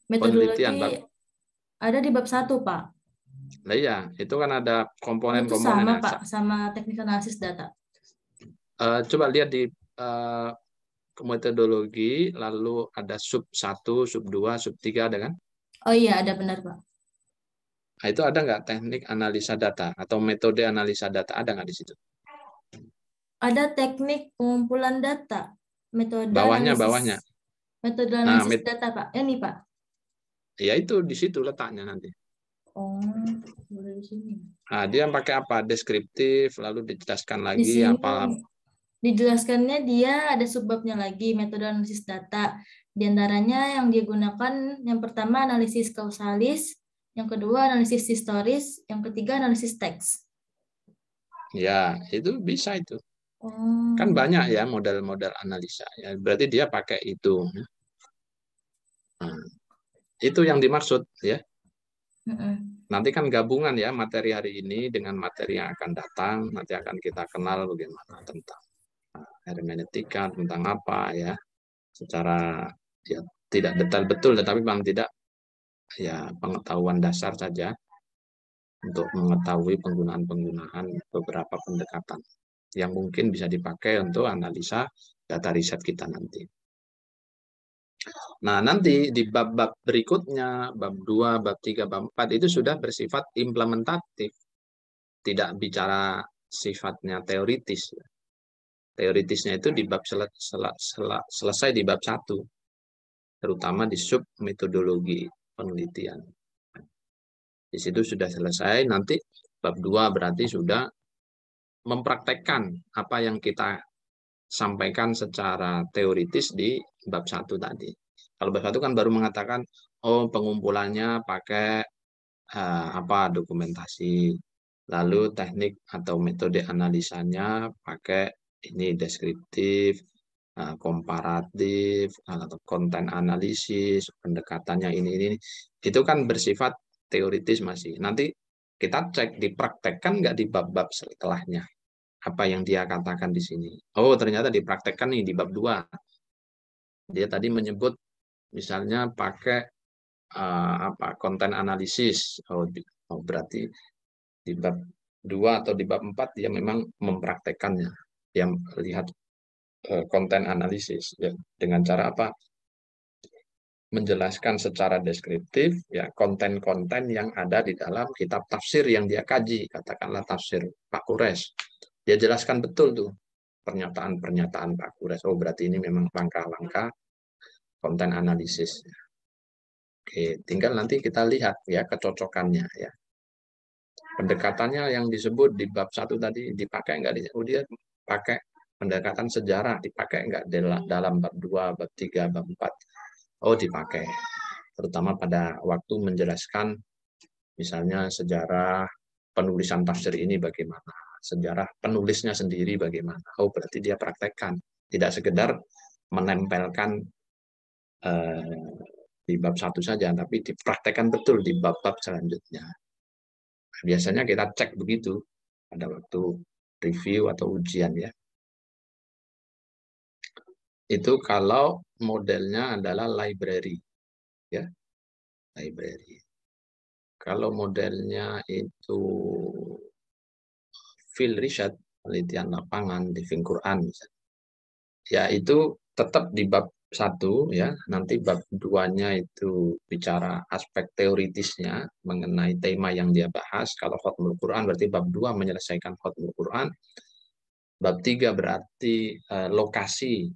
penelitian, Pak.
Metodologi ada di bab 1, Pak.
Nah iya, itu kan ada
Oh, itu
komponen-komponen
sama
yang
Pak, sama teknik analisis data.
coba lihat di metodologi, lalu ada sub 1, sub 2, sub 3 ada kan?
Oh iya, ada benar Pak.
Nah, itu ada nggak teknik analisa data atau metode analisa data, ada nggak di situ?
Ada teknik pengumpulan data,
Bawahnya, bawahnya.
metode
Nah,
analisis data Pak. Ini Pak.
ya itu di situ letaknya nanti.
Oh, boleh di sini.
Nah, dia pakai apa? Deskriptif, lalu dijelaskan
Di
lagi
sini
apa.
dijelaskannya dia ada subbabnya lagi, metode analisis data. Di antaranya yang dia gunakan yang pertama analisis kausalis, yang kedua analisis historis, yang ketiga analisis teks.
Ya, itu bisa itu. Kan
Oh.
banyak ya model-model analisa. Ya, berarti dia pakai itu. Nah, itu yang dimaksud ya. Nanti kan gabungan ya materi hari ini dengan materi yang akan datang. Nanti akan kita kenal bagaimana tentang hermeneutika, tentang apa ya. Secara ya tidak detail betul, tetapi paling tidak ya pengetahuan dasar saja untuk mengetahui penggunaan-penggunaan beberapa pendekatan yang mungkin bisa dipakai untuk analisa data riset kita nanti. Nah, nanti di bab-bab berikutnya, bab 2, bab 3, bab 4 itu sudah bersifat implementatif. Tidak bicara sifatnya teoritis. Teoritisnya itu di bab selesai di bab 1, terutama di sub metodologi penelitian. Di situ sudah selesai, nanti bab 2 berarti sudah mempraktekkan apa yang kita sampaikan secara teoritis di bab 1 tadi. Kalau bab 1 kan baru mengatakan, oh pengumpulannya pakai apa dokumentasi, lalu teknik atau metode analisanya pakai ini deskriptif, komparatif, atau konten analisis, pendekatannya ini. Itu kan bersifat teoritis masih. Nanti kita cek dipraktekkan nggak di bab-bab setelahnya. Apa yang dia katakan di sini. Oh, ternyata dipraktekkan nih di bab 2. Dia tadi menyebut misalnya pakai apa konten analisis. Oh, berarti di bab 2 atau di bab 4 dia memang mempraktekannya. Dia lihat konten analisis ya, dengan cara apa? Menjelaskan secara deskriptif ya konten-konten yang ada di dalam kitab tafsir yang dia kaji, katakanlah tafsir Pak Kures. Dia jelaskan betul tuh pernyataan-pernyataan Pak Kures. Oh, berarti ini memang langkah-langkah konten analisis. Oke, tinggal nanti kita lihat ya kecocokannya ya. Pendekatannya yang disebut di bab 1 tadi dipakai nggak? Oh, dia pakai pendekatan sejarah, dipakai nggak dalam bab 2, bab 3, bab 4? Oh, dipakai. Terutama pada waktu menjelaskan misalnya sejarah penulisan tafsir ini bagaimana, sejarah penulisnya sendiri bagaimana. Oh, berarti dia praktekkan. Tidak sekedar menempelkan di bab 1 saja, tapi dipraktekkan betul di bab-bab selanjutnya. Biasanya kita cek begitu pada waktu review atau ujian ya. Itu kalau modelnya adalah library ya, library. Kalau modelnya itu field research, penelitian lapangan di Quran misalnya. Ya itu tetap di bab 1 ya, nanti bab 2-nya itu bicara aspek teoritisnya mengenai tema yang dia bahas. Kalau Khatmul Quran berarti bab 2 menyelesaikan Khatmul Quran. Bab 3 berarti lokasi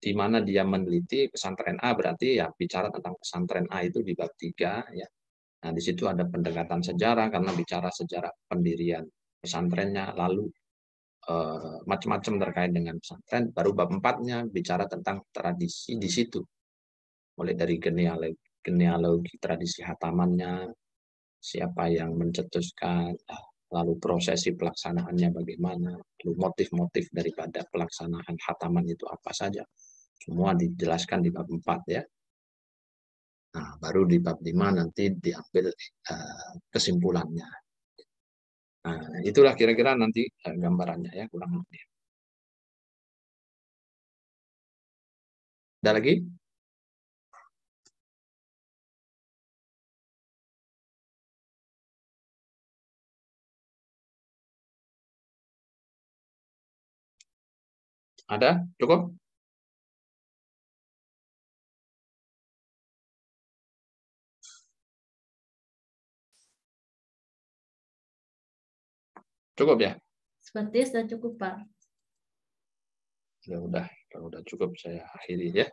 di mana dia meneliti pesantren A, berarti ya bicara tentang pesantren A itu di bab 3 ya. Nah, di situ ada pendekatan sejarah karena bicara sejarah pendirian pesantrennya, lalu macam-macam terkait dengan pesantren. Baru bab 4-nya bicara tentang tradisi di situ. Mulai dari genealogi tradisi hatamannya, siapa yang mencetuskan, lalu prosesi pelaksanaannya bagaimana, lalu motif-motif daripada pelaksanaan hataman itu apa saja. Semua dijelaskan di bab 4 ya. Nah, baru di bab 5 nanti diambil kesimpulannya. Nah, itulah kira-kira nanti gambarannya ya, kurang lebih. Ada lagi? Ada? Cukup? Cukup ya?
Seperti sudah cukup, Pak.
Ya udah, kalau udah cukup saya akhiri ya.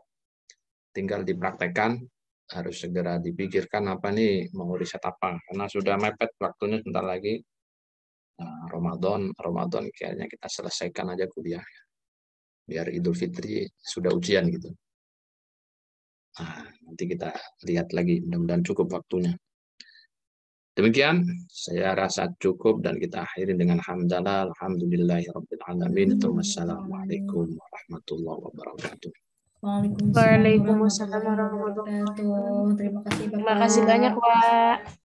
Tinggal dipraktekkan, harus segera dipikirkan apa nih mau riset apa, karena sudah mepet waktunya sebentar lagi. Nah, Ramadan kayaknya kita selesaikan aja kuliah. Biar Idul Fitri sudah ujian gitu. Nah, nanti kita lihat lagi, mudah-mudahan cukup waktunya. Demikian, saya rasa cukup dan kita akhiri dengan hamdalah, alhamdulillahirabbil alamin. Wassalamualaikum warahmatullahi wabarakatuh.
Waalaikumsalam
Waalaikumsalam
warahmatullahi
warahmatullahi
wabarakatuh.
wabarakatuh.
Terima kasih,
Terima
Bapak.
kasih banyak, Pak.